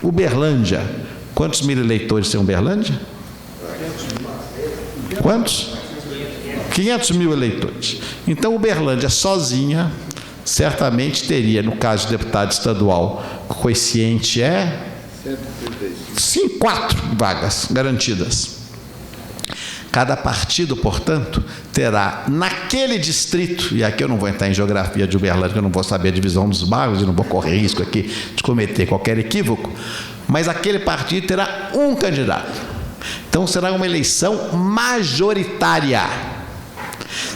Uberlândia. Quantos mil eleitores tem Uberlândia? Quantos? 500 mil eleitores. Então, Uberlândia sozinha, certamente teria, no caso de deputado estadual, o coeficiente é 4 vagas garantidas. Cada partido, portanto, terá naquele distrito, e aqui eu não vou entrar em geografia de Uberlândia, eu não vou saber a divisão dos bairros, e não vou correr risco aqui de cometer qualquer equívoco, mas aquele partido terá um candidato. Então, será uma eleição majoritária.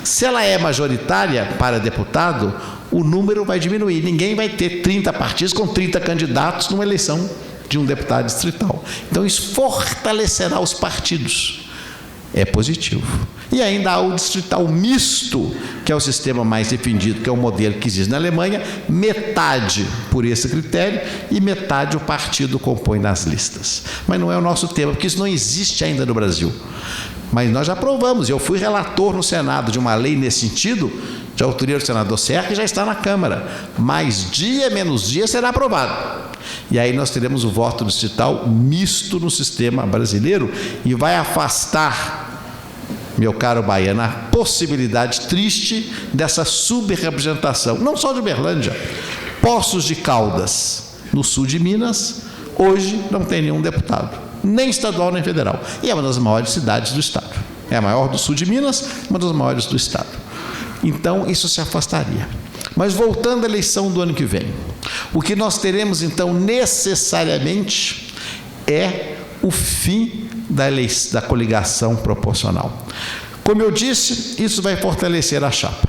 Se ela é majoritária para deputado, o número vai diminuir. Ninguém vai ter 30 partidos com 30 candidatos numa eleição de um deputado distrital. Então, isso fortalecerá os partidos. É positivo. E ainda há o distrital misto, que é o sistema mais defendido, que é o modelo que existe na Alemanha, metade por esse critério e metade o partido compõe nas listas. Mas não é o nosso tema, porque isso não existe ainda no Brasil. Mas nós já aprovamos, eu fui relator no Senado de uma lei nesse sentido, de autoria do senador Serra, que já está na Câmara. Mais dia, menos dia, será aprovado. E aí nós teremos o voto distrital misto no sistema brasileiro e vai afastar, meu caro Baiano, a possibilidade triste dessa subrepresentação, não só de Uberlândia, Poços de Caldas, no sul de Minas, hoje não tem nenhum deputado, nem estadual nem federal. E é uma das maiores cidades do estado. É a maior do sul de Minas, uma das maiores do estado. Então, isso se afastaria. Mas voltando à eleição do ano que vem, o que nós teremos, então, necessariamente, é o fim da coligação proporcional. Como eu disse, isso vai fortalecer a chapa.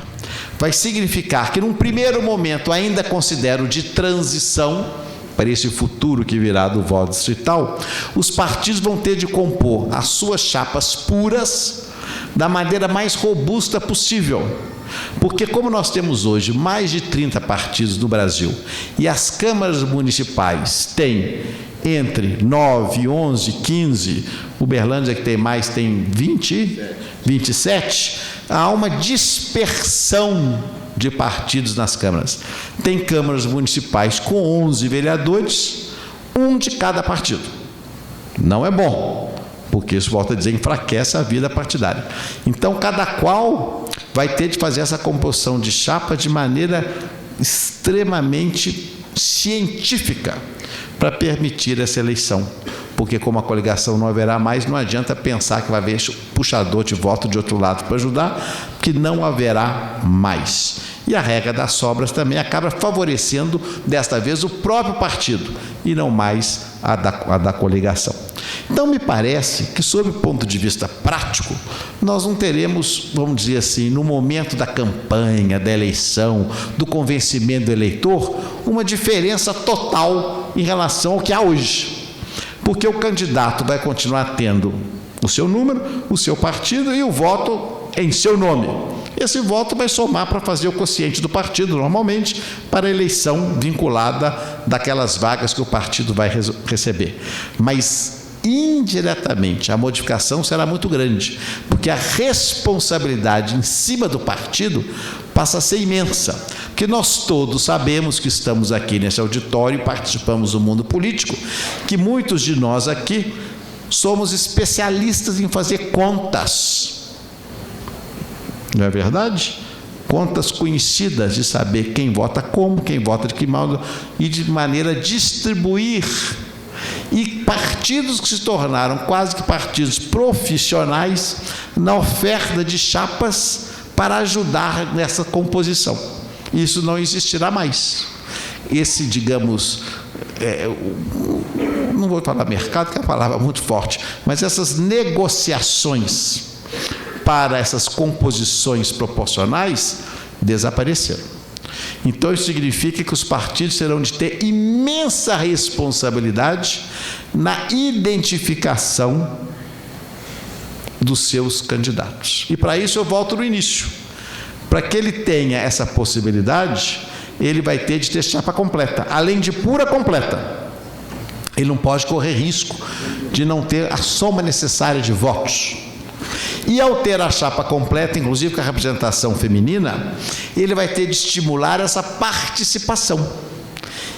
Vai significar que, num primeiro momento, ainda considero de transição, para esse futuro que virá do voto distrital, os partidos vão ter de compor as suas chapas puras da maneira mais robusta possível. Porque, como nós temos hoje mais de 30 partidos no Brasil e as câmaras municipais têm entre 9, 11, 15, Uberlândia que tem mais tem 27, há uma dispersão de partidos nas câmaras. Tem câmaras municipais com 11 vereadores, um de cada partido. Não é bom, porque isso, volta a dizer, enfraquece a vida partidária. Então, cada qual vai ter de fazer essa composição de chapa de maneira extremamente científica para permitir essa eleição. Porque, como a coligação não haverá mais, não adianta pensar que vai haver puxador de voto de outro lado para ajudar, que não haverá mais. E a regra das sobras também acaba favorecendo, desta vez, o próprio partido, e não mais a da coligação. Então, me parece que, sob o ponto de vista prático, nós não teremos, vamos dizer assim, no momento da campanha, da eleição, do convencimento do eleitor, uma diferença total em relação ao que há hoje. Porque o candidato vai continuar tendo o seu número, o seu partido e o voto em seu nome. Esse voto vai somar para fazer o quociente do partido, normalmente, para a eleição vinculada daquelas vagas que o partido vai receber. Mas, indiretamente, a modificação será muito grande, porque a responsabilidade em cima do partido passa a ser imensa. Porque nós todos sabemos que estamos aqui nesse auditório e participamos do mundo político, que muitos de nós aqui somos especialistas em fazer contas. Não é verdade? Contas conhecidas de saber quem vota como, quem vota de que modo, e de maneira a distribuir. E partidos que se tornaram quase que partidos profissionais na oferta de chapas para ajudar nessa composição. Isso não existirá mais. Esse, digamos, não vou falar mercado, que é uma palavra muito forte, mas essas negociações para essas composições proporcionais desapareceram. Então, isso significa que os partidos terão de ter imensa responsabilidade na identificação dos seus candidatos. E, para isso, eu volto no início. Para que ele tenha essa possibilidade, ele vai ter de ter chapa completa, além de pura completa. Ele não pode correr risco de não ter a soma necessária de votos. E, ao ter a chapa completa, inclusive com a representação feminina, ele vai ter de estimular essa participação.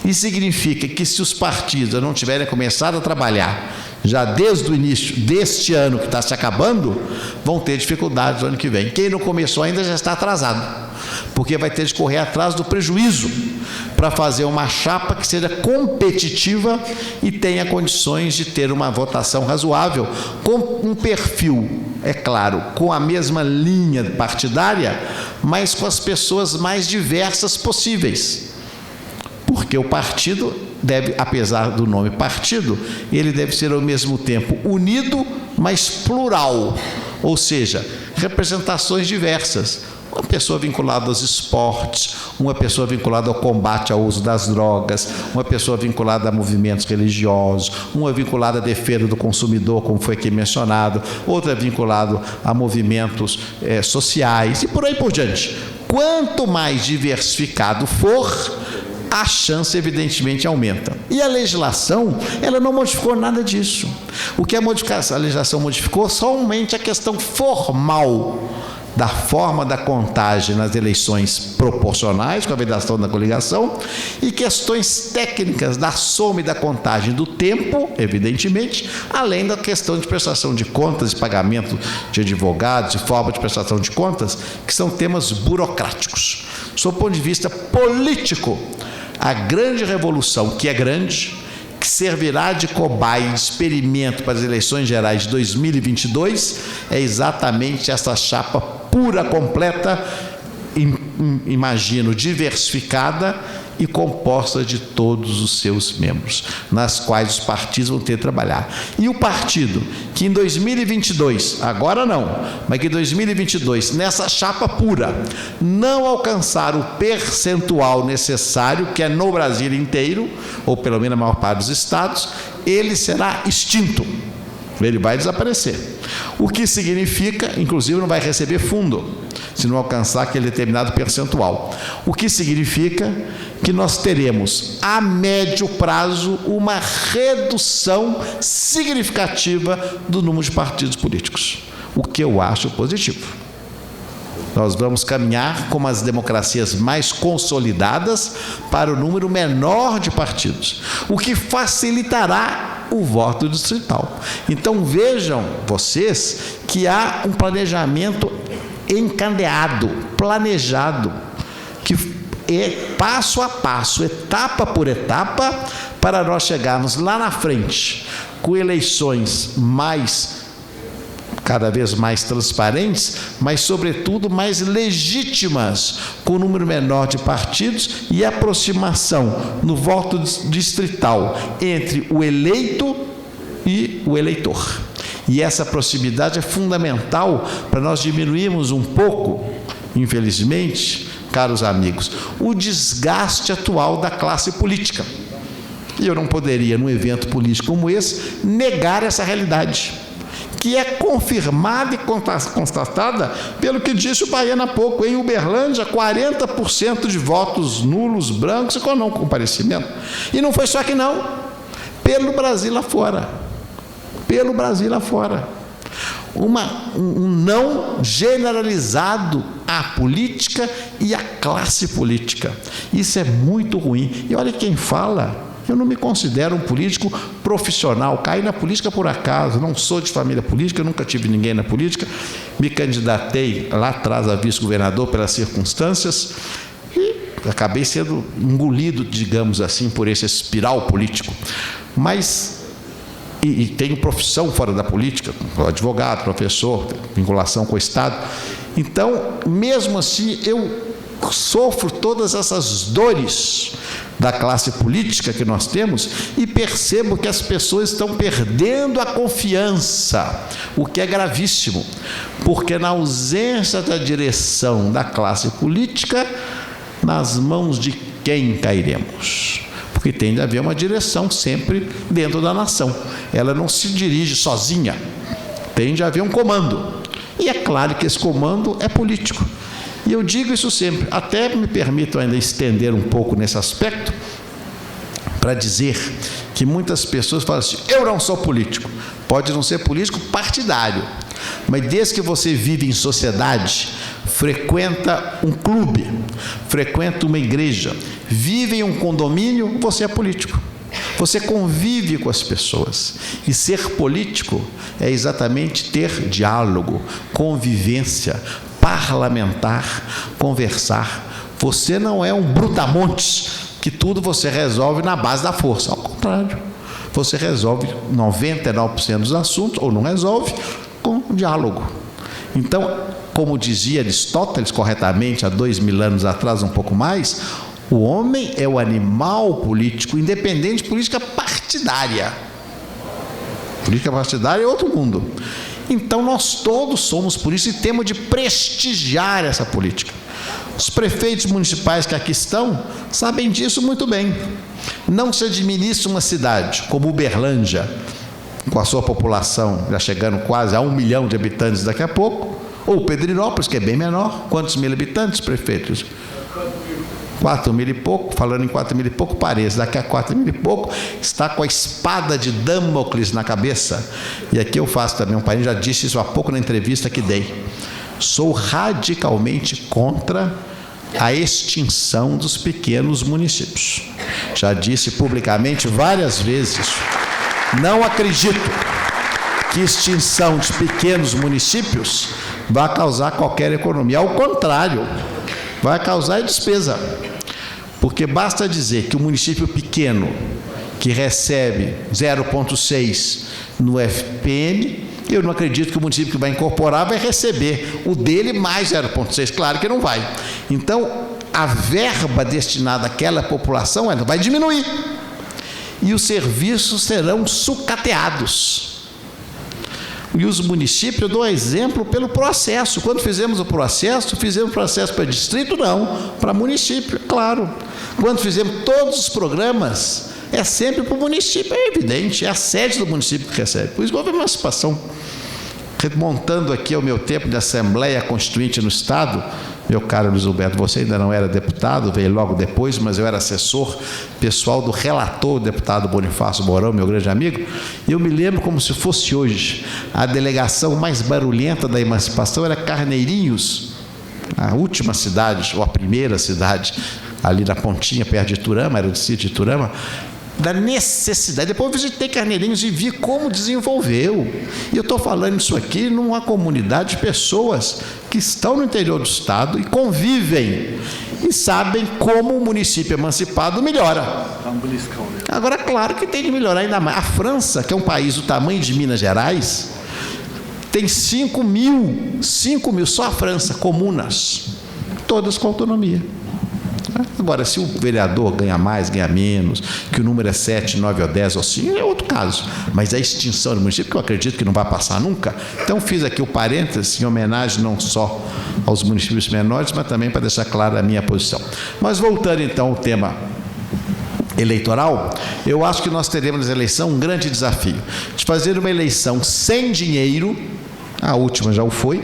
Isso significa que, se os partidos não tiverem começado a trabalhar já desde o início deste ano que está se acabando, vão ter dificuldades no ano que vem. Quem não começou ainda já está atrasado, porque vai ter de correr atrás do prejuízo para fazer uma chapa que seja competitiva e tenha condições de ter uma votação razoável, com um perfil, é claro, com a mesma linha partidária, mas com as pessoas mais diversas possíveis. Porque o partido deve, apesar do nome partido, ele deve ser ao mesmo tempo unido, mas plural, ou seja, representações diversas. Uma pessoa vinculada aos esportes, uma pessoa vinculada ao combate ao uso das drogas, uma pessoa vinculada a movimentos religiosos, uma vinculada à defesa do consumidor, como foi aqui mencionado, outra vinculada a movimentos sociais e por aí por diante. Quanto mais diversificado for, a chance, evidentemente, aumenta. E a legislação, ela não modificou nada disso. O que a legislação modificou somente a questão formal da forma da contagem nas eleições proporcionais, com a vedação da coligação, e questões técnicas da soma e da contagem do tempo, evidentemente, além da questão de prestação de contas e pagamento de advogados, de forma de prestação de contas, que são temas burocráticos. Sob o ponto de vista político, A grande revolução, que é grande, que servirá de cobaia, de experimento para as eleições gerais de 2022, é exatamente essa chapa pura, completa, imagino, diversificada e composta de todos os seus membros, nas quais os partidos vão ter que trabalhar. E o partido que em 2022, agora não, mas que em 2022, nessa chapa pura, não alcançar o percentual necessário, que é no Brasil inteiro, ou pelo menos na maior parte dos estados, ele será extinto. Ele vai desaparecer. O que significa, inclusive, não vai receber fundo, se não alcançar aquele determinado percentual. O que significa que nós teremos, a médio prazo, uma redução significativa do número de partidos políticos, o que eu acho positivo. Nós vamos caminhar como as democracias mais consolidadas para o número menor de partidos, o que facilitará o voto distrital. Então vejam vocês que há um planejamento encadeado, planejado, que é passo a passo, etapa por etapa, para nós chegarmos lá na frente com eleições cada vez mais transparentes, mas sobretudo mais legítimas, com um número menor de partidos e aproximação no voto distrital entre o eleito e o eleitor. E essa proximidade é fundamental para nós diminuirmos um pouco, infelizmente, caros amigos, o desgaste atual da classe política. E eu não poderia, num evento político como esse, negar essa realidade, que é confirmada e constatada pelo que disse o Baiano há pouco. Em Uberlândia, 40% de votos nulos, brancos e com não comparecimento. E não foi só aqui não, pelo Brasil afora. Pelo Brasil afora. Um não generalizado à política e à classe política. Isso é muito ruim. E olha quem fala. Eu não me considero um político profissional, caí na política por acaso, não sou de família política, nunca tive ninguém na política, me candidatei lá atrás a vice-governador pelas circunstâncias e acabei sendo engolido, digamos assim, por esse espiral político. Mas, e tenho profissão fora da política, advogado, professor, vinculação com o Estado. Então, mesmo assim, eu sofro todas essas dores da classe política que nós temos e percebo que as pessoas estão perdendo a confiança, o que é gravíssimo, porque na ausência da direção da classe política, nas mãos de quem cairemos? Porque tem de haver uma direção sempre dentro da nação, ela não se dirige sozinha, tem de haver um comando, e é claro que esse comando é político. E eu digo isso sempre, até me permito ainda estender um pouco nesse aspecto, para dizer que muitas pessoas falam assim, eu não sou político. Pode não ser político partidário, mas desde que você vive em sociedade, frequenta um clube, frequenta uma igreja, vive em um condomínio, você é político. Você convive com as pessoas. E ser político é exatamente ter diálogo, convivência, parlamentar, conversar. Você não é um brutamontes que tudo você resolve na base da força. Ao contrário, você resolve 99% dos assuntos, ou não resolve, com diálogo. Então, como dizia Aristóteles corretamente há 2000 anos atrás, um pouco mais, o homem é o animal político, independente de política partidária. Política partidária é outro mundo. Então, nós todos somos políticos e temos de prestigiar essa política. Os prefeitos municipais que aqui estão sabem disso muito bem. Não se administra uma cidade como Uberlândia, com a sua população já chegando quase a 1 milhão de habitantes daqui a pouco, ou Pedrinópolis, que é bem menor. Quantos mil habitantes, prefeitos? 4 mil e pouco. Falando em 4 mil e pouco, pareça, daqui a 4 mil e pouco está com a espada de Damocles na cabeça. E aqui eu faço também um parênteses, já disse isso há pouco na entrevista que dei. Sou radicalmente contra a extinção dos pequenos municípios. Já disse publicamente várias vezes. Não acredito que extinção de pequenos municípios vai causar qualquer economia. Ao contrário, vai causar despesa. Porque basta dizer que o município pequeno, que recebe 0,6 no FPM, eu não acredito que o município que vai incorporar vai receber o dele mais 0,6. Claro que não vai. Então, a verba destinada àquela população ela vai diminuir. E os serviços serão sucateados. E os municípios, eu dou exemplo pelo processo. Quando fizemos o processo para distrito? Não, para município, claro. Quando fizemos todos os programas, é sempre para o município, é evidente, é a sede do município que recebe. Por isso houve emancipação. Remontando aqui ao meu tempo de Assembleia Constituinte no Estado, meu caro Luiz Alberto, você ainda não era deputado, veio logo depois, mas eu era assessor pessoal do relator, o deputado Bonifácio Mourão, meu grande amigo, e eu me lembro como se fosse hoje. A delegação mais barulhenta da emancipação era Carneirinhos, a última cidade, ou a primeira cidade, ali na pontinha, perto de Iturama, era o distrito de Iturama, da necessidade. Depois eu visitei Carneirinhos e vi como desenvolveu. E eu estou falando isso aqui numa comunidade de pessoas que estão no interior do estado e convivem e sabem como o município emancipado melhora. Agora, claro que tem de melhorar ainda mais. A França, que é um país do tamanho de Minas Gerais, tem 5 mil, só a França, comunas, todas com autonomia. Agora, se o vereador ganha mais, ganha menos, que o número é 7, 9 ou 10 ou 5, é outro caso. Mas a extinção do município, que eu acredito que não vai passar nunca, então fiz aqui o parênteses em homenagem não só aos municípios menores, mas também para deixar clara a minha posição. Mas voltando então ao tema eleitoral, eu acho que nós teremos nessa eleição um grande desafio de fazer uma eleição sem dinheiro. A última já o foi,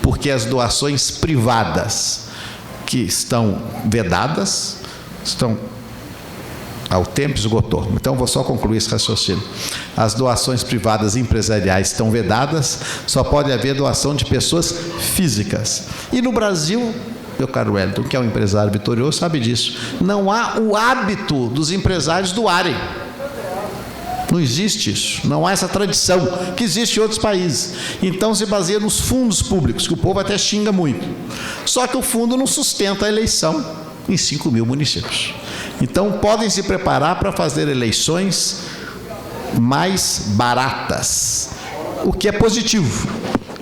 porque as doações privadas que estão vedadas, o tempo esgotou. Então, vou só concluir esse raciocínio. As doações privadas empresariais estão vedadas, só pode haver doação de pessoas físicas. E no Brasil, meu caro Wellington, que é um empresário vitorioso, sabe disso, não há o hábito dos empresários doarem. Não existe isso, não há essa tradição que existe em outros países. Então se baseia nos fundos públicos, que o povo até xinga muito. Só que o fundo não sustenta a eleição em 5 mil municípios. Então podem se preparar para fazer eleições mais baratas, o que é positivo.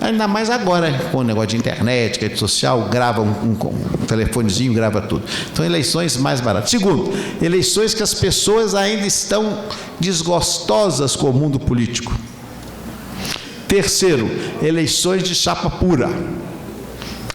Ainda mais agora, com o negócio de internet, rede social, grava um telefonezinho, grava tudo. Então, eleições mais baratas. Segundo, eleições que as pessoas ainda estão desgostosas com o mundo político. Terceiro, eleições de chapa pura.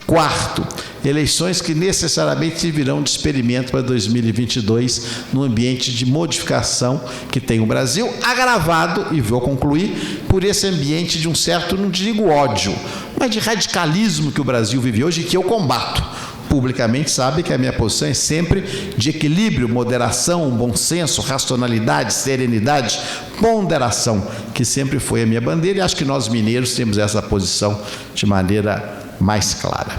Quarto, eleições que necessariamente servirão de experimento para 2022, no ambiente de modificação que tem o Brasil, agravado, e vou concluir, por esse ambiente de um certo, não digo ódio, mas de radicalismo que o Brasil vive hoje e que eu combato. Publicamente sabe que a minha posição é sempre de equilíbrio, moderação, bom senso, racionalidade, serenidade, ponderação, que sempre foi a minha bandeira, e acho que nós mineiros temos essa posição de maneira mais clara.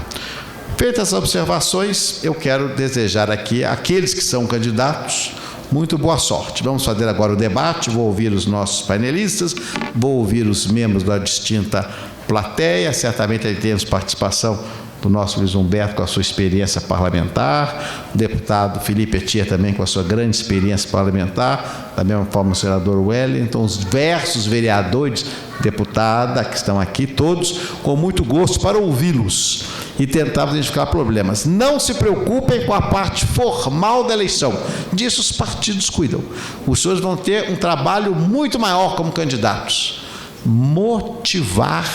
Feitas as observações, eu quero desejar aqui àqueles que são candidatos muito boa sorte. Vamos fazer agora o debate, vou ouvir os nossos panelistas, vou ouvir os membros da distinta plateia, certamente aí temos participação do nosso Luiz Humberto com a sua experiência parlamentar, o deputado Felipe Etia também com a sua grande experiência parlamentar, da mesma forma o senador Wellington, os diversos vereadores, deputada, que estão aqui, todos com muito gosto para ouvi-los e tentar identificar problemas. Não se preocupem com a parte formal da eleição, disso os partidos cuidam. Os senhores vão ter um trabalho muito maior como candidatos, motivar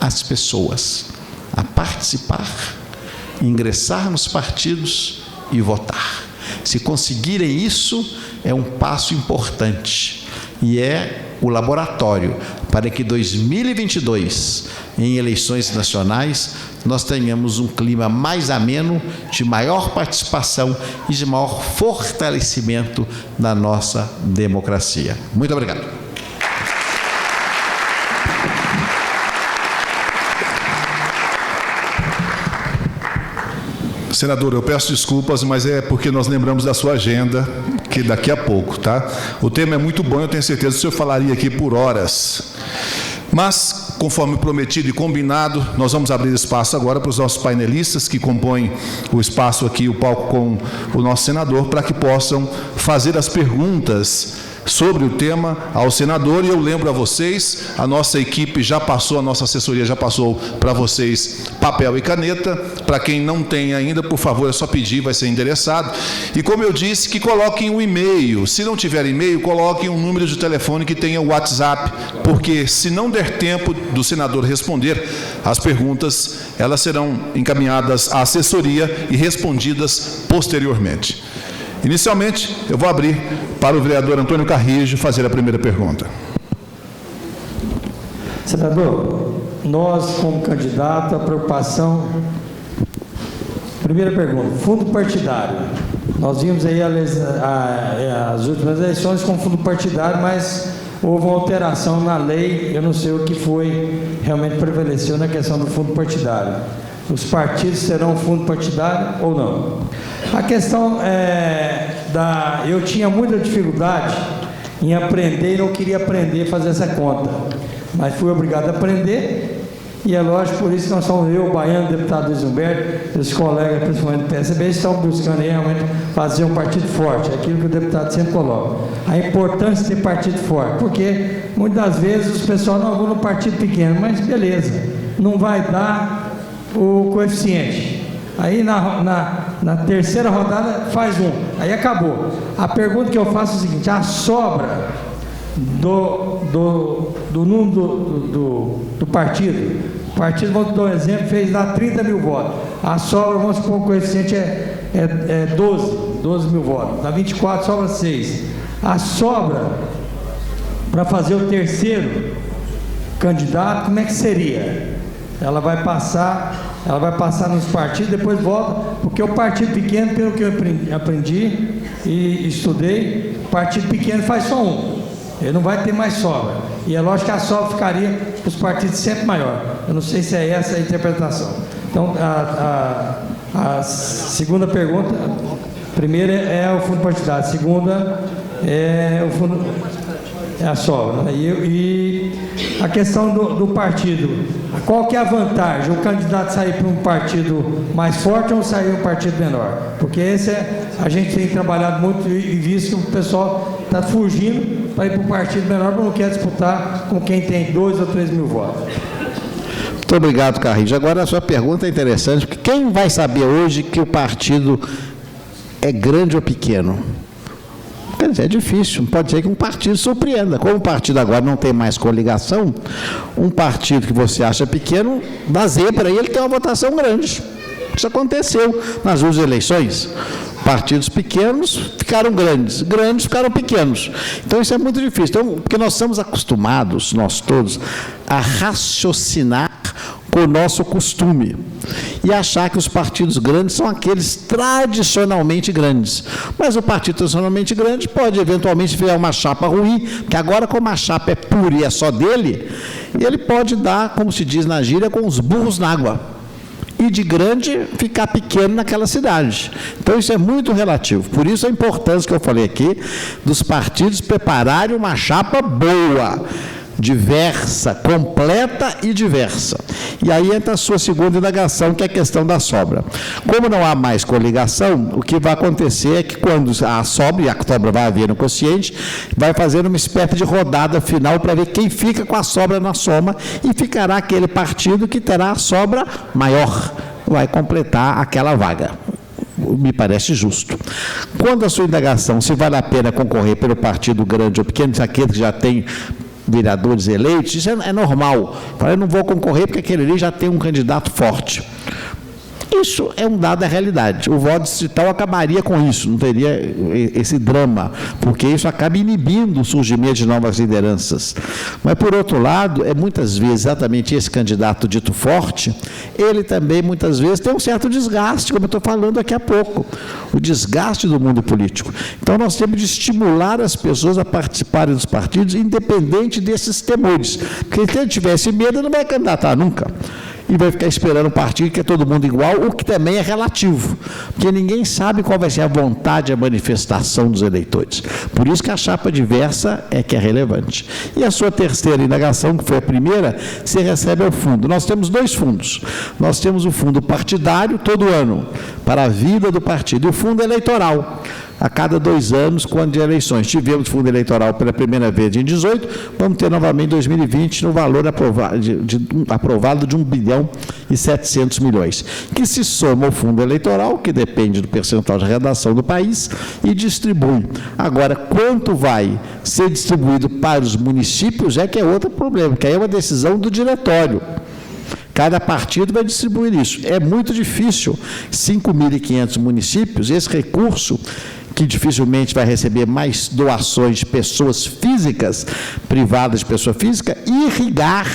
as pessoas a participar, ingressar nos partidos e votar. Se conseguirem isso, é um passo importante e é o laboratório para que 2022, em eleições nacionais, nós tenhamos um clima mais ameno, de maior participação e de maior fortalecimento da nossa democracia. Muito obrigado. Senador, eu peço desculpas, mas é porque nós lembramos da sua agenda, que daqui a pouco, tá? O tema é muito bom, eu tenho certeza que o senhor falaria aqui por horas. Mas conforme prometido e combinado, nós vamos abrir espaço agora para os nossos painelistas que compõem o espaço aqui, o palco com o nosso senador, para que possam fazer as perguntas sobre o tema ao senador. E eu lembro a vocês, a nossa equipe já passou, a nossa assessoria já passou para vocês papel e caneta. Para quem não tem ainda, por favor, é só pedir, vai ser endereçado. E como eu disse, que coloquem um e-mail. Se não tiver e-mail, coloquem um número de telefone que tenha o WhatsApp, porque se não der tempo do senador responder, as perguntas, elas serão encaminhadas à assessoria e respondidas posteriormente. Inicialmente, eu vou abrir para o vereador Antônio Carrijo fazer a primeira pergunta. Senador, nós, como candidato, a preocupação... Primeira pergunta, fundo partidário. Nós vimos aí as últimas eleições com fundo partidário, mas houve uma alteração na lei, eu não sei o que foi, realmente prevaleceu na questão do fundo partidário. Os partidos terão fundo partidário ou não? A questão eu tinha muita dificuldade em aprender e não queria aprender a fazer essa conta, mas fui obrigado a aprender, e é lógico, por isso que nós somos, eu, o Baiano, o deputado Luiz Humberto, os colegas, principalmente do PSB, estão buscando realmente fazer um partido forte, aquilo que o deputado sempre coloca. A importância de ter partido forte, porque muitas vezes os pessoal não vão no partido pequeno, mas beleza, não vai dar o coeficiente. Aí na terceira rodada faz um, aí acabou. A pergunta que eu faço é o seguinte: a sobra do número do partido, o partido, vamos dar um exemplo, fez lá 30 mil votos, a sobra, vamos supor, o coeficiente é 12 mil votos, dá 24, sobra 6. A sobra para fazer o terceiro candidato, como é que seria? Ela vai passar nos partidos, depois volta, porque o partido pequeno, pelo que eu aprendi e estudei, o partido pequeno faz só um, ele não vai ter mais sobra, e é lógico que a sobra ficaria para os partidos sempre maior. Eu não sei se é essa a interpretação. Então, a segunda pergunta, primeira é o fundo partidário, a segunda é o fundo... É a sobra. E a questão do partido, qual que é a vantagem? O candidato sair para um partido mais forte ou sair para um partido menor? Porque a gente tem trabalhado muito e visto que o pessoal está fugindo para ir para um partido menor, porque não quer disputar com quem tem 2 ou 3 mil votos. Muito obrigado, Carrijo. Agora a sua pergunta é interessante, porque quem vai saber hoje que o partido é grande ou pequeno? Quer dizer, é difícil, pode ser que um partido surpreenda. Como o partido agora não tem mais coligação, um partido que você acha pequeno, dá zebra, e ele tem uma votação grande. Isso aconteceu nas últimas eleições. Partidos pequenos ficaram grandes, grandes ficaram pequenos. Então isso é muito difícil. Então, porque nós estamos acostumados, nós todos, a raciocinar com o nosso costume e achar que os partidos grandes são aqueles tradicionalmente grandes. Mas o partido tradicionalmente grande pode eventualmente virar uma chapa ruim, porque agora, como a chapa é pura e é só dele, ele pode dar, como se diz na gíria, com os burros na água. E de grande ficar pequeno naquela cidade. Então isso é muito relativo. Por isso a importância que eu falei aqui dos partidos prepararem uma chapa boa, diversa, completa e diversa. E aí entra a sua segunda indagação, que é a questão da sobra. Como não há mais coligação, o que vai acontecer é que quando a sobra, e a sobra vai haver no quociente, vai fazer uma espécie de rodada final para ver quem fica com a sobra na soma, e ficará aquele partido que terá a sobra maior, vai completar aquela vaga. Me parece justo. Quando a sua indagação, se vale a pena concorrer pelo partido grande ou pequeno, aquele que já tem vereadores eleitos, isso é normal. Eu não vou concorrer porque aquele ali já tem um candidato forte. Isso é um dado da realidade. O voto distrital acabaria com isso, não teria esse drama, porque isso acaba inibindo o surgimento de novas lideranças. Mas, por outro lado, muitas vezes, exatamente esse candidato dito forte, ele também, muitas vezes, tem um certo desgaste, como eu estou falando daqui a pouco, o desgaste do mundo político. Então, nós temos de estimular as pessoas a participarem dos partidos, independente desses temores. Porque se ele tivesse medo, ele não vai candidatar nunca. e vai ficar esperando um partido que é todo mundo igual, o que também é relativo, porque ninguém sabe qual vai ser a vontade, a manifestação dos eleitores. Por isso que a chapa diversa é que é relevante. E a sua terceira indagação, que foi a primeira, se recebe ao fundo. Nós temos dois fundos. Nós temos o fundo partidário todo ano, para a vida do partido, e o fundo eleitoral, a cada 2 anos, quando de eleições. Tivemos fundo eleitoral pela primeira vez em 2018, vamos ter novamente em 2020, no valor aprovado de 1 bilhão e 700 milhões, que se soma ao fundo eleitoral, que depende do percentual de arrecadação do país, e distribui. Agora, quanto vai ser distribuído para os municípios é que é outro problema, que aí é uma decisão do diretório. Cada partido vai distribuir isso. É muito difícil, 5.500 municípios, esse recurso, que dificilmente vai receber mais doações de pessoas físicas, privadas de pessoa física, irrigar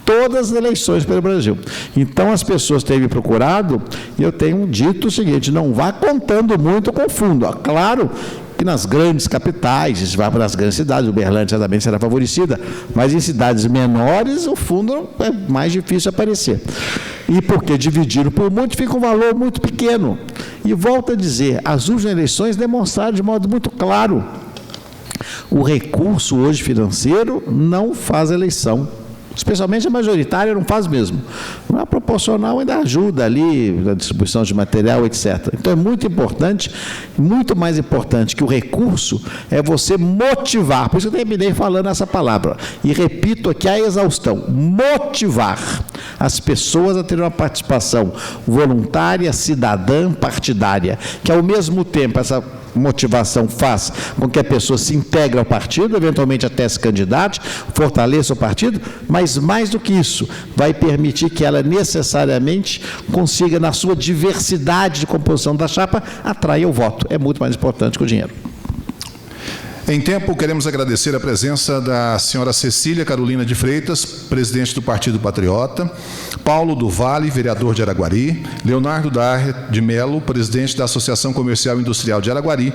todas as eleições pelo Brasil. Então, as pessoas têm me procurado, e eu tenho dito o seguinte: não vá contando muito com o fundo. Claro que nas grandes capitais, se vai para as grandes cidades, Uberlândia também será favorecida, mas em cidades menores o fundo é mais difícil aparecer. E porque dividido por muito fica um valor muito pequeno. E volto a dizer, as últimas eleições demonstraram de modo muito claro: o recurso hoje financeiro não faz eleição. Especialmente a majoritária não faz mesmo. A proporcional ainda ajuda ali na distribuição de material, etc. Então é muito importante, muito mais importante que o recurso é você motivar. Por isso eu terminei falando essa palavra. E repito aqui a exaustão: motivar as pessoas a terem uma participação voluntária, cidadã, partidária, que ao mesmo tempo essa motivação faz com que a pessoa se integre ao partido, eventualmente até se candidate, fortaleça o partido, mas mais do que isso, vai permitir que ela necessariamente consiga, na sua diversidade de composição da chapa, atrair o voto. É muito mais importante que o dinheiro. Em tempo, queremos agradecer a presença da senhora Cecília Carolina de Freitas, presidente do Partido Patriota, Paulo do Vale, vereador de Araguari, Leonardo Darre de Melo, presidente da Associação Comercial e Industrial de Araguari,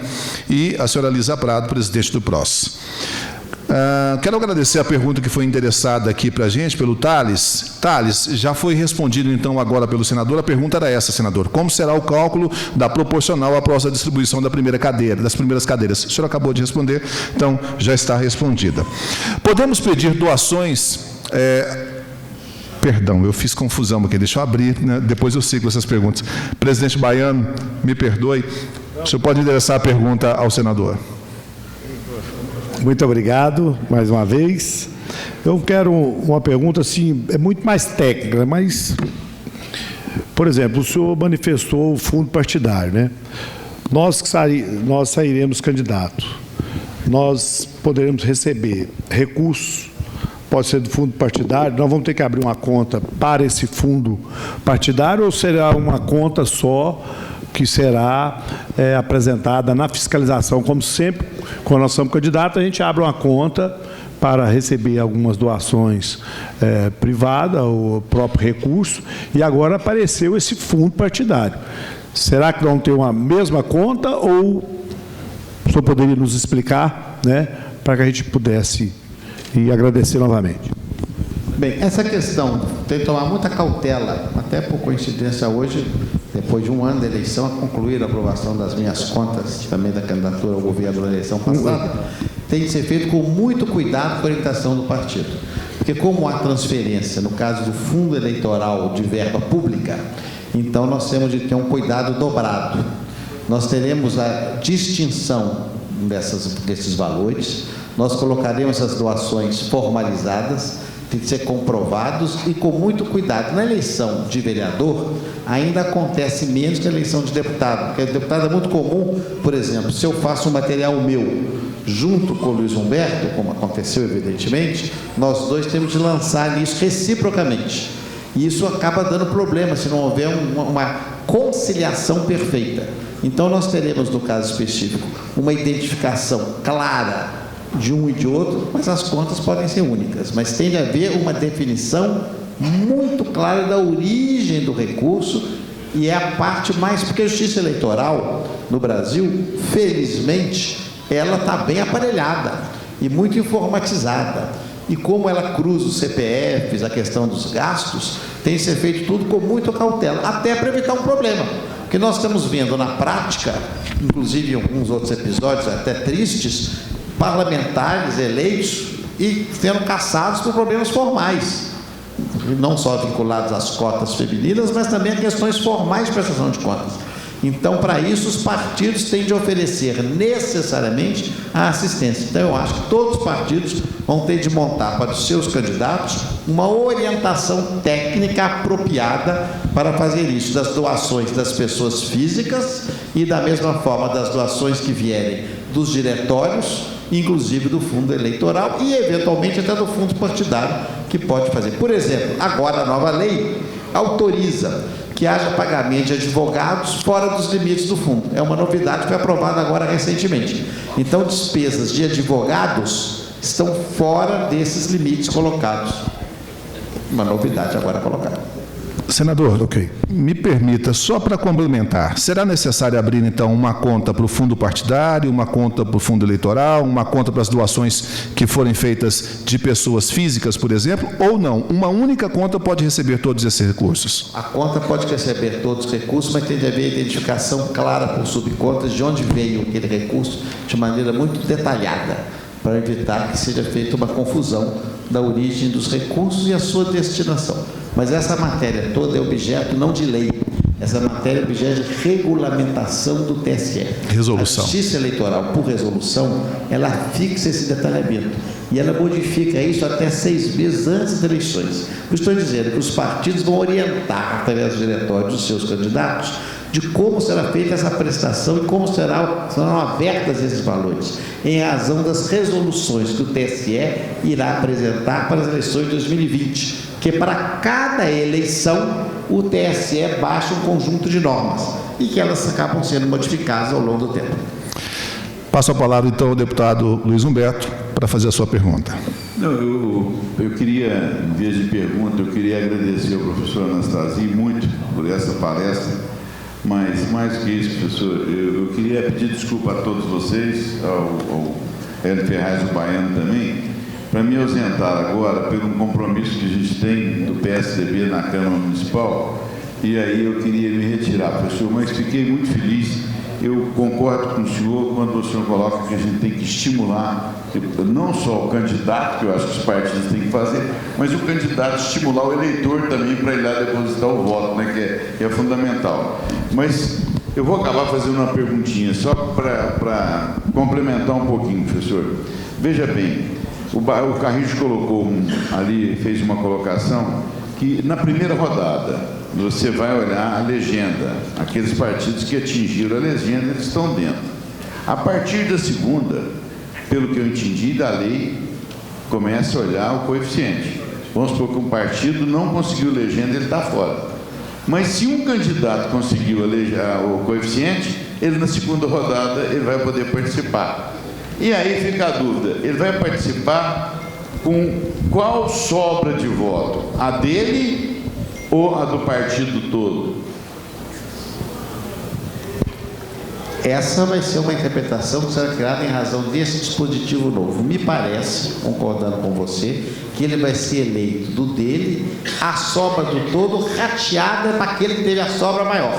e a senhora Lisa Prado, presidente do PROS. Quero agradecer a pergunta que foi endereçada aqui para a gente pelo Thales. Thales, já foi respondido então agora pelo senador. A pergunta era essa, senador: como será o cálculo da proporcional após a distribuição da primeira cadeira, das primeiras cadeiras? O senhor acabou de responder, então já está respondida. Podemos pedir doações... Perdão, eu fiz confusão aqui, deixa eu abrir, né? Depois eu sigo essas perguntas. Presidente Baiano, me perdoe, o senhor pode endereçar a pergunta ao senador. Muito obrigado, mais uma vez. Eu quero uma pergunta, assim, é muito mais técnica, mas, por exemplo, o senhor manifestou o fundo partidário, né? Nós sairemos candidatos, nós poderemos receber recursos, pode ser do fundo partidário, nós vamos ter que abrir uma conta para esse fundo partidário, ou será uma conta só que será apresentada na fiscalização? Como sempre, quando nós somos candidatos, a gente abre uma conta para receber algumas doações privadas, o próprio recurso, e agora apareceu esse fundo partidário. Será que vão ter uma mesma conta, ou o senhor poderia nos explicar, né, para que a gente pudesse e agradecer novamente? Bem, essa questão tem que tomar muita cautela, até por coincidência hoje, depois de 1 ano de eleição, a concluir a aprovação das minhas contas, também da candidatura ao governo na eleição passada, tem que ser feito com muito cuidado com a orientação do partido. Porque como há transferência, no caso do fundo eleitoral de verba pública, então nós temos de ter um cuidado dobrado. Nós teremos a distinção desses valores, nós colocaremos essas doações formalizadas, tem que ser comprovados e com muito cuidado. Na eleição de vereador, ainda acontece menos que a eleição de deputado, porque deputado é muito comum, por exemplo, se eu faço um material meu junto com o Luiz Humberto, como aconteceu evidentemente, nós dois temos de lançar isso reciprocamente. E isso acaba dando problema se não houver uma conciliação perfeita. Então nós teremos, no caso específico, uma identificação clara de um e de outro, mas as contas podem ser únicas, mas tem de haver uma definição muito clara da origem do recurso, e é a parte mais, porque a justiça eleitoral no Brasil, felizmente, ela está bem aparelhada e muito informatizada. E como ela cruza os CPFs, a questão dos gastos, tem que ser feito tudo com muita cautela, até para evitar um problema. Porque nós estamos vendo na prática, inclusive em alguns outros episódios até tristes, parlamentares eleitos e sendo caçados por problemas formais, não só vinculados às cotas femininas, mas também a questões formais de prestação de contas. Então, para isso, os partidos têm de oferecer necessariamente a assistência. Então, eu acho que todos os partidos vão ter de montar para os seus candidatos uma orientação técnica apropriada para fazer isso, das doações das pessoas físicas e, da mesma forma, das doações que vierem dos diretórios, inclusive do fundo eleitoral e, eventualmente, até do fundo partidário, que pode fazer. Por exemplo, agora a nova lei autoriza que haja pagamento de advogados fora dos limites do fundo. É uma novidade que foi aprovada agora recentemente. Então, despesas de advogados estão fora desses limites colocados. Uma novidade agora colocada. Senador, me permita, só para complementar, será necessário abrir, então, uma conta para o fundo partidário, uma conta para o fundo eleitoral, uma conta para as doações que forem feitas de pessoas físicas, por exemplo, ou não? Uma única conta pode receber todos esses recursos? A conta pode receber todos os recursos, mas tem de haver identificação clara por subcontas de onde veio aquele recurso, de maneira muito detalhada, para evitar que seja feita uma confusão da origem dos recursos e a sua destinação. Mas essa matéria toda é objeto não de lei, essa matéria é objeto de regulamentação do TSE. Resolução. A Justiça Eleitoral, por resolução, ela fixa esse detalhamento e ela modifica isso até 6 meses antes das eleições. Eu estou dizendo que os partidos vão orientar, através do diretório dos seus candidatos, de como será feita essa prestação e como serão abertas esses valores, em razão das resoluções que o TSE irá apresentar para as eleições de 2020, que para cada eleição o TSE baixa um conjunto de normas e que elas acabam sendo modificadas ao longo do tempo. Passo a palavra, então, ao deputado Luiz Humberto para fazer a sua pergunta. Não, eu queria, em vez de pergunta, eu queria agradecer ao professor Anastasia muito por essa palestra. Mas, mais do que isso, professor, eu queria pedir desculpa a todos vocês, ao Hélio Ferraz do Baiano também, para me ausentar agora pelo compromisso que a gente tem do PSDB na Câmara Municipal, e aí eu queria me retirar, professor, mas fiquei muito feliz. Eu concordo com o senhor quando o senhor coloca que a gente tem que estimular, não só o candidato, que eu acho que os partidos têm que fazer, mas o candidato estimular o eleitor também para ir lá depositar o voto, né, que é fundamental. Mas eu vou acabar fazendo uma perguntinha, só para complementar um pouquinho, professor. Veja bem, o Carrijo colocou ali, fez uma colocação, que na primeira rodada, você vai olhar a legenda, aqueles partidos que atingiram a legenda, eles estão dentro. A partir da segunda, pelo que eu entendi da lei, começa a olhar o coeficiente. Vamos supor que um partido não conseguiu legenda, ele está fora. Mas se um candidato conseguiu o coeficiente, ele na segunda rodada ele vai poder participar. E aí fica a dúvida, ele vai participar com qual sobra de voto? A dele ou a do partido todo? Essa vai ser uma interpretação que será criada em razão desse dispositivo novo. Me parece, concordando com você, que ele vai ser eleito do dele, a sobra do todo rateada naquele que teve a sobra maior,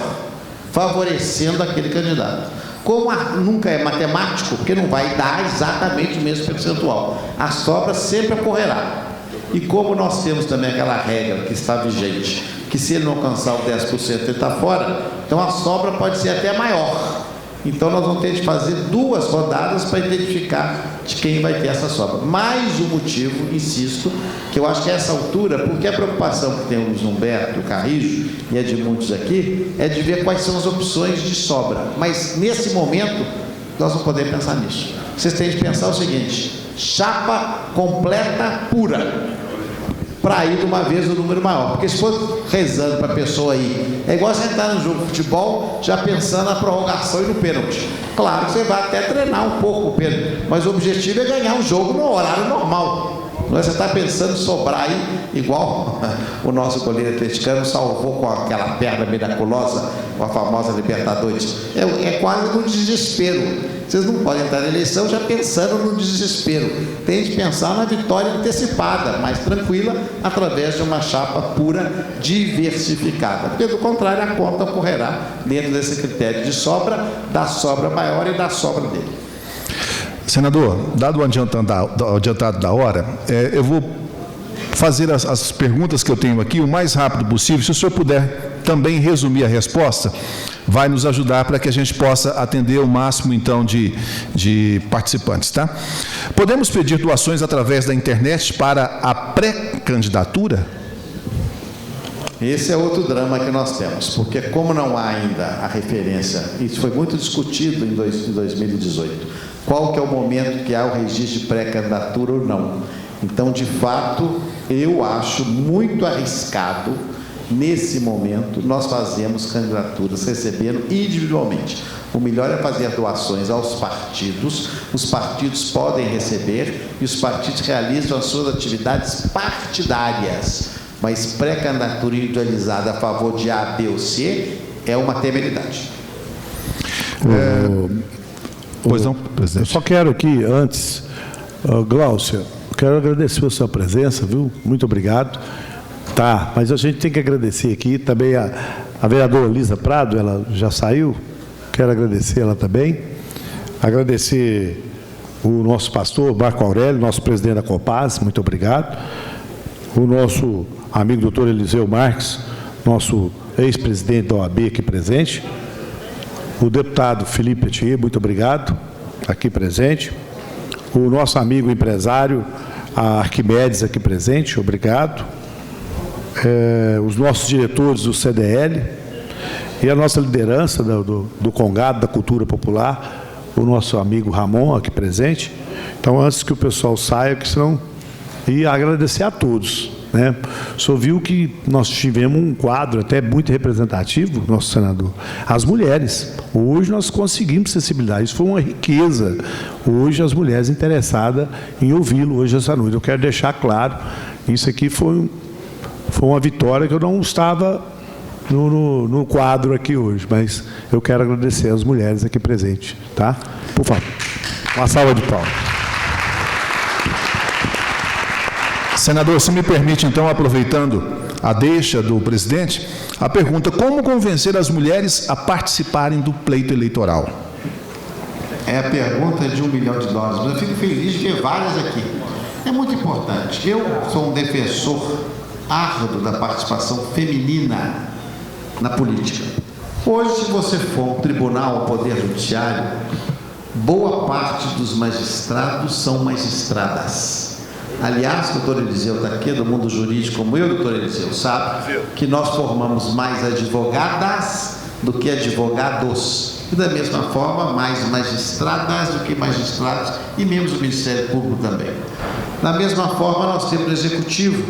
favorecendo aquele candidato. Como nunca é matemático, porque não vai dar exatamente o mesmo percentual, a sobra sempre ocorrerá. E como nós temos também aquela regra que está vigente, que se ele não alcançar o 10% ele está fora, então a sobra pode ser até maior. Então nós vamos ter de fazer 2 rodadas para identificar de quem vai ter essa sobra. Mais um motivo, insisto, que eu acho que a essa altura, porque a preocupação que tem o Luiz Humberto, o Carrijo e a de muitos aqui, é de ver quais são as opções de sobra. Mas nesse momento, nós não podemos pensar nisso. Vocês têm de pensar o seguinte: chapa completa pura, para ir de uma vez o número maior. Porque se for rezando para a pessoa aí, é igual você entrar no jogo de futebol já pensando na prorrogação e no pênalti. Claro que você vai até treinar um pouco o pênalti, mas o objetivo é ganhar o jogo no horário normal. Não é você está pensando em sobrar aí, igual o nosso goleiro atleticano salvou com aquela perna miraculosa, com a famosa Libertadores. É quase um desespero. Vocês não podem entrar na eleição já pensando no desespero. Tem de pensar na vitória antecipada, mais tranquila, através de uma chapa pura, diversificada. Porque, do contrário, a conta correrá dentro desse critério de sobra, da sobra maior e da sobra dele. Senador, dado o adiantado da hora, eu vou fazer as perguntas que eu tenho aqui o mais rápido possível. Se o senhor puder também resumir a resposta, vai nos ajudar para que a gente possa atender o máximo, então, de participantes, tá? Podemos pedir doações através da internet para a pré-candidatura? Esse é outro drama que nós temos, porque como não há ainda a referência, isso foi muito discutido em 2018, qual que é o momento que há o registro de pré-candidatura ou não. Então, de fato, eu acho muito arriscado, nesse momento, nós fazemos candidaturas recebendo individualmente. O melhor é fazer doações aos partidos, os partidos podem receber e os partidos realizam as suas atividades partidárias. Mas pré-candidatura individualizada a favor de A, B ou C é uma temeridade. Pois não, presidente. Eu só quero aqui, antes, Glaucia, quero agradecer a sua presença, viu? Muito obrigado. Tá, mas a gente tem que agradecer aqui também a vereadora Lisa Prado, ela já saiu, quero agradecer ela também. Agradecer o nosso pastor Marco Aurélio, nosso presidente da Copaz, muito obrigado. O nosso amigo doutor Eliseu Marques, nosso ex-presidente da OAB aqui presente. O deputado Felipe Etier, muito obrigado, aqui presente. O nosso amigo empresário, a Arquimedes, aqui presente, obrigado. Os nossos diretores do CDL e a nossa liderança do Congado da Cultura Popular, o nosso amigo Ramon, aqui presente. Então, antes que o pessoal saia, que senão... E agradecer a todos, né? O senhor viu que nós tivemos um quadro até muito representativo, nosso senador, as mulheres. Hoje nós conseguimos sensibilidade, isso foi uma riqueza. Hoje as mulheres interessadas em ouvi-lo hoje essa noite. Eu quero deixar claro, isso aqui foi uma vitória que eu não estava no quadro aqui hoje, mas eu quero agradecer às mulheres aqui presentes, tá? Por favor, uma salva de palmas. Senador, se me permite, então, aproveitando a deixa do presidente, a pergunta: como convencer as mulheres a participarem do pleito eleitoral? É a pergunta de $1 milhão, mas eu fico feliz de ver várias aqui. É muito importante. Eu sou um defensor árduo da participação feminina na política. Hoje, se você for um tribunal ou poder judiciário, boa parte dos magistrados são magistradas. Aliás, o doutor Eliseu está aqui, do mundo jurídico, como eu, doutor Eliseu, sabe que nós formamos mais advogadas do que advogados. E da mesma forma, mais magistradas do que magistrados e membros do Ministério Público também. Da mesma forma, nós temos no Executivo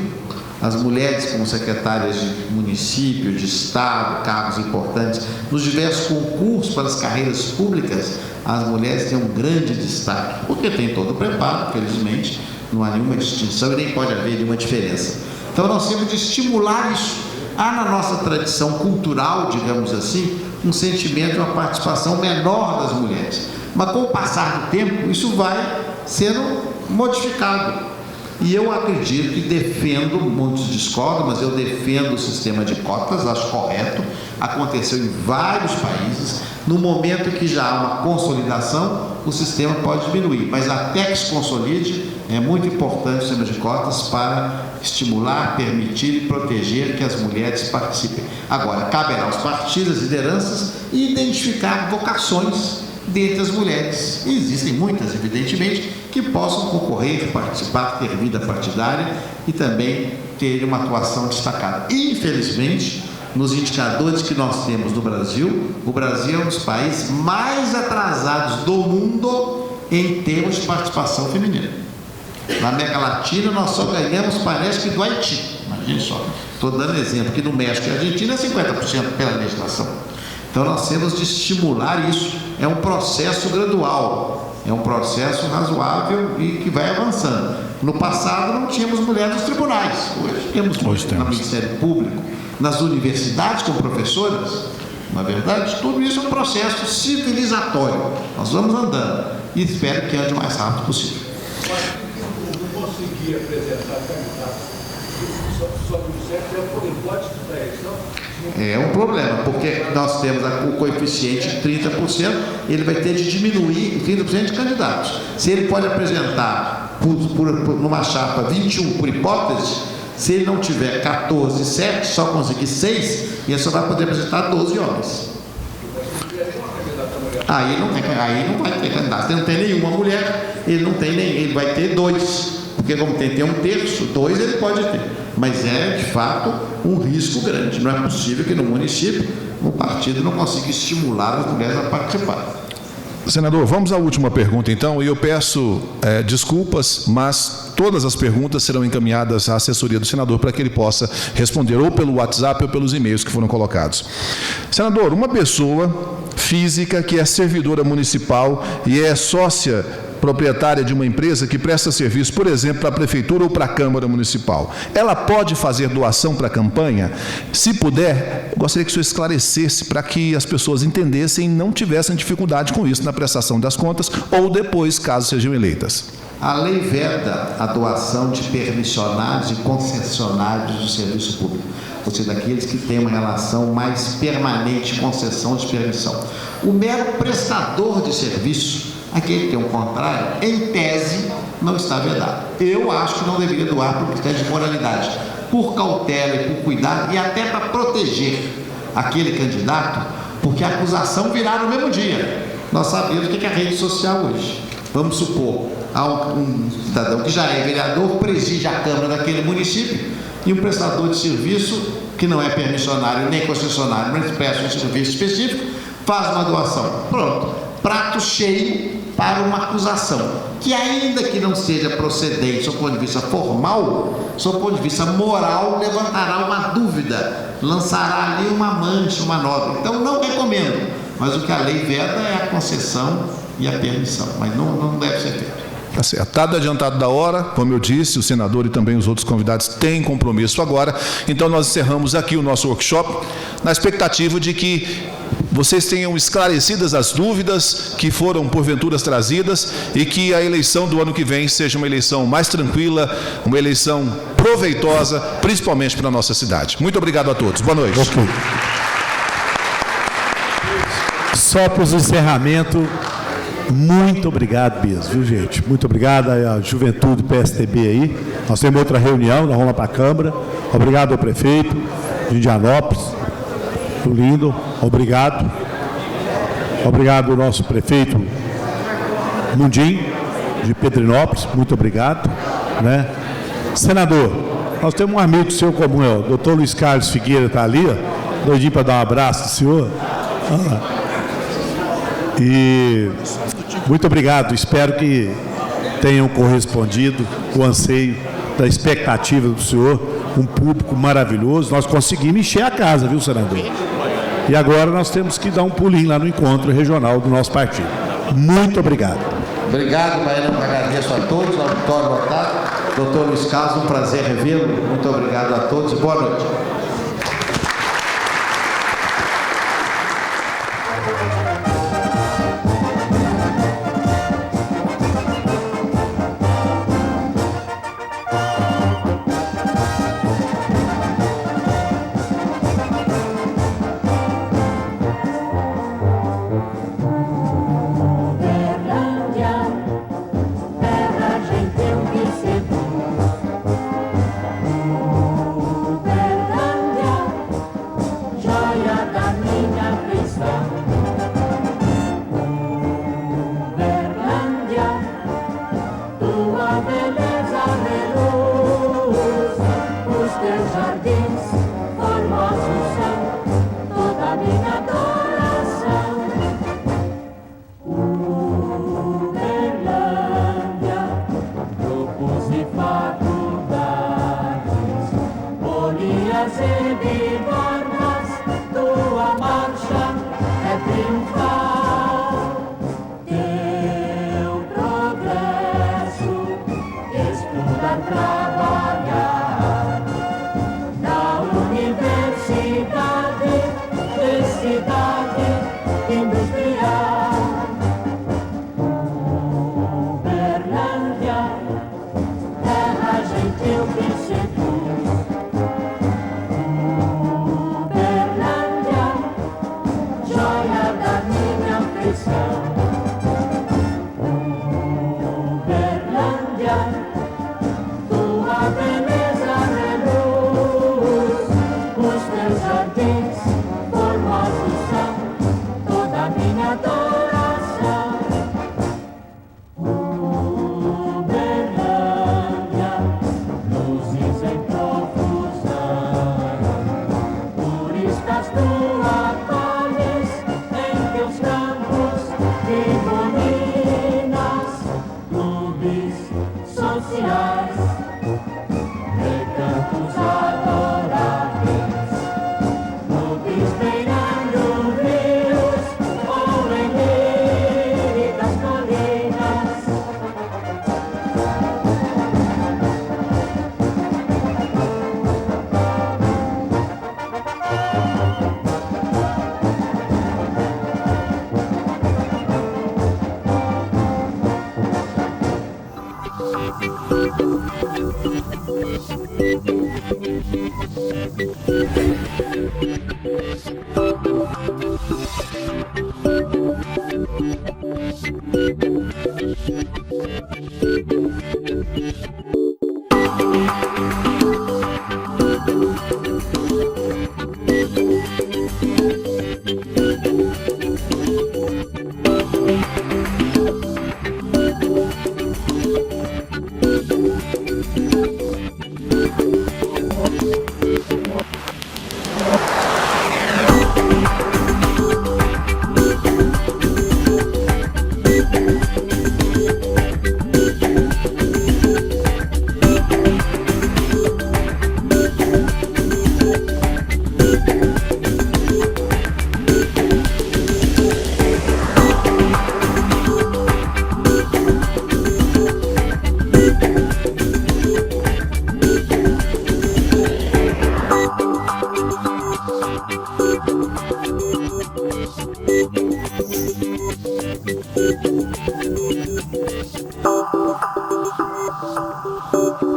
as mulheres como secretárias de município, de estado, cargos importantes. Nos diversos concursos para as carreiras públicas, as mulheres têm um grande destaque, porque tem todo o preparo, felizmente, não há nenhuma distinção e nem pode haver nenhuma diferença. Então, nós temos de estimular isso. Há na nossa tradição cultural, digamos assim, um sentimento de uma participação menor das mulheres. Mas, com o passar do tempo, isso vai sendo modificado. E eu acredito e defendo, muitos discordam, mas eu defendo o sistema de cotas, acho correto. Aconteceu em vários países. No momento que já há uma consolidação, o sistema pode diminuir, mas até que se consolide, é muito importante o sistema de cotas para estimular, permitir e proteger que as mulheres participem. Agora, caberá aos partidos, às lideranças, identificar vocações dentre as mulheres. E existem muitas, evidentemente, que possam concorrer, participar, ter vida partidária e também ter uma atuação destacada. Infelizmente, nos indicadores que nós temos no Brasil, o Brasil é um dos países mais atrasados do mundo em termos de participação feminina. Na América Latina, nós só ganhamos, parece que do Haiti. Imagine só. Estou dando exemplo que no México e Argentina é 50% pela legislação. Então, nós temos de estimular isso. É um processo gradual, é um processo razoável e que vai avançando. No passado, não tínhamos mulheres nos tribunais. Hoje temos no Ministério Público, nas universidades como professoras. Na verdade, tudo isso é um processo civilizatório. Nós vamos andando e espero que ande o mais rápido possível. Não consegui apresentar candidatos sobre o certo, é por hipótese da eleição. É um problema, porque nós temos o coeficiente de 30%, ele vai ter de diminuir 30% de candidatos. Se ele pode apresentar numa chapa 21 por hipótese, se ele não tiver 14, 7, só conseguir 6, ele só vai poder apresentar 12 homens. Aí não vai ter candidato. Se não tem nenhuma mulher, ele vai ter 2. Porque como tem um terço, 2 ele pode ter. Mas é, de fato, um risco grande. Não é possível que no município o partido não consiga estimular as mulheres a participar. Senador, vamos à última pergunta, então, e eu peço desculpas, mas todas as perguntas serão encaminhadas à assessoria do senador para que ele possa responder ou pelo WhatsApp ou pelos e-mails que foram colocados. Senador, uma pessoa física que é servidora municipal e é sócia proprietária de uma empresa que presta serviço, por exemplo, para a prefeitura ou para a Câmara Municipal, ela pode fazer doação para a campanha? Se puder, eu gostaria que o senhor esclarecesse para que as pessoas entendessem e não tivessem dificuldade com isso na prestação das contas ou depois, caso sejam eleitas. A lei veda a doação de permissionários e concessionários do serviço público, ou seja, daqueles que têm uma relação mais permanente de concessão de permissão. O mero prestador de serviço, aquele que tem um contrário, em tese, não está vedado. Eu acho que não deveria doar por critério de moralidade, por cautela e por cuidado, e até para proteger aquele candidato, porque a acusação virá no mesmo dia. Nós sabemos o que é a rede social hoje. Vamos supor, há um cidadão que já é vereador, preside a Câmara daquele município, e um prestador de serviço, que não é permissionário nem concessionário, mas presta um serviço específico, faz uma doação. Pronto. Prato cheio para uma acusação, que ainda que não seja procedente, do ponto de vista formal, do ponto de vista moral, levantará uma dúvida, lançará ali uma mancha, uma nota. Então, não recomendo, mas o que a lei veda é a concessão e a permissão, mas não deve ser feito. Tá certo. Tá adiantado da hora, como eu disse, o senador e também os outros convidados têm compromisso agora, então nós encerramos aqui o nosso workshop, na expectativa de que vocês tenham esclarecidas as dúvidas que foram porventura trazidas e que a eleição do ano que vem seja uma eleição mais tranquila, uma eleição proveitosa, principalmente para a nossa cidade. Muito obrigado a todos. Boa noite. Okay. Só para os encerramentos, muito obrigado mesmo, viu, gente? Muito obrigado à juventude PSDB aí. Nós temos outra reunião, nós vamos lá para a Câmara. Obrigado ao prefeito de Indianópolis, o lindo, obrigado. Obrigado ao nosso prefeito Mundim, de Pedrinópolis, muito obrigado. Né? Senador, nós temos um amigo seu comum, o doutor Luiz Carlos Figueira está ali, ó, doidinho para dar um abraço do senhor. E muito obrigado, espero que tenham correspondido o anseio da expectativa do senhor, um público maravilhoso. Nós conseguimos encher a casa, viu, senador? E agora nós temos que dar um pulinho lá no encontro regional do nosso partido. Muito obrigado. Obrigado, Baiano, agradeço a todos, ao auditório lotado. Doutor Luiz Carlos, um prazer revê-lo. Muito obrigado a todos e boa noite. Universidade de cidade. Thank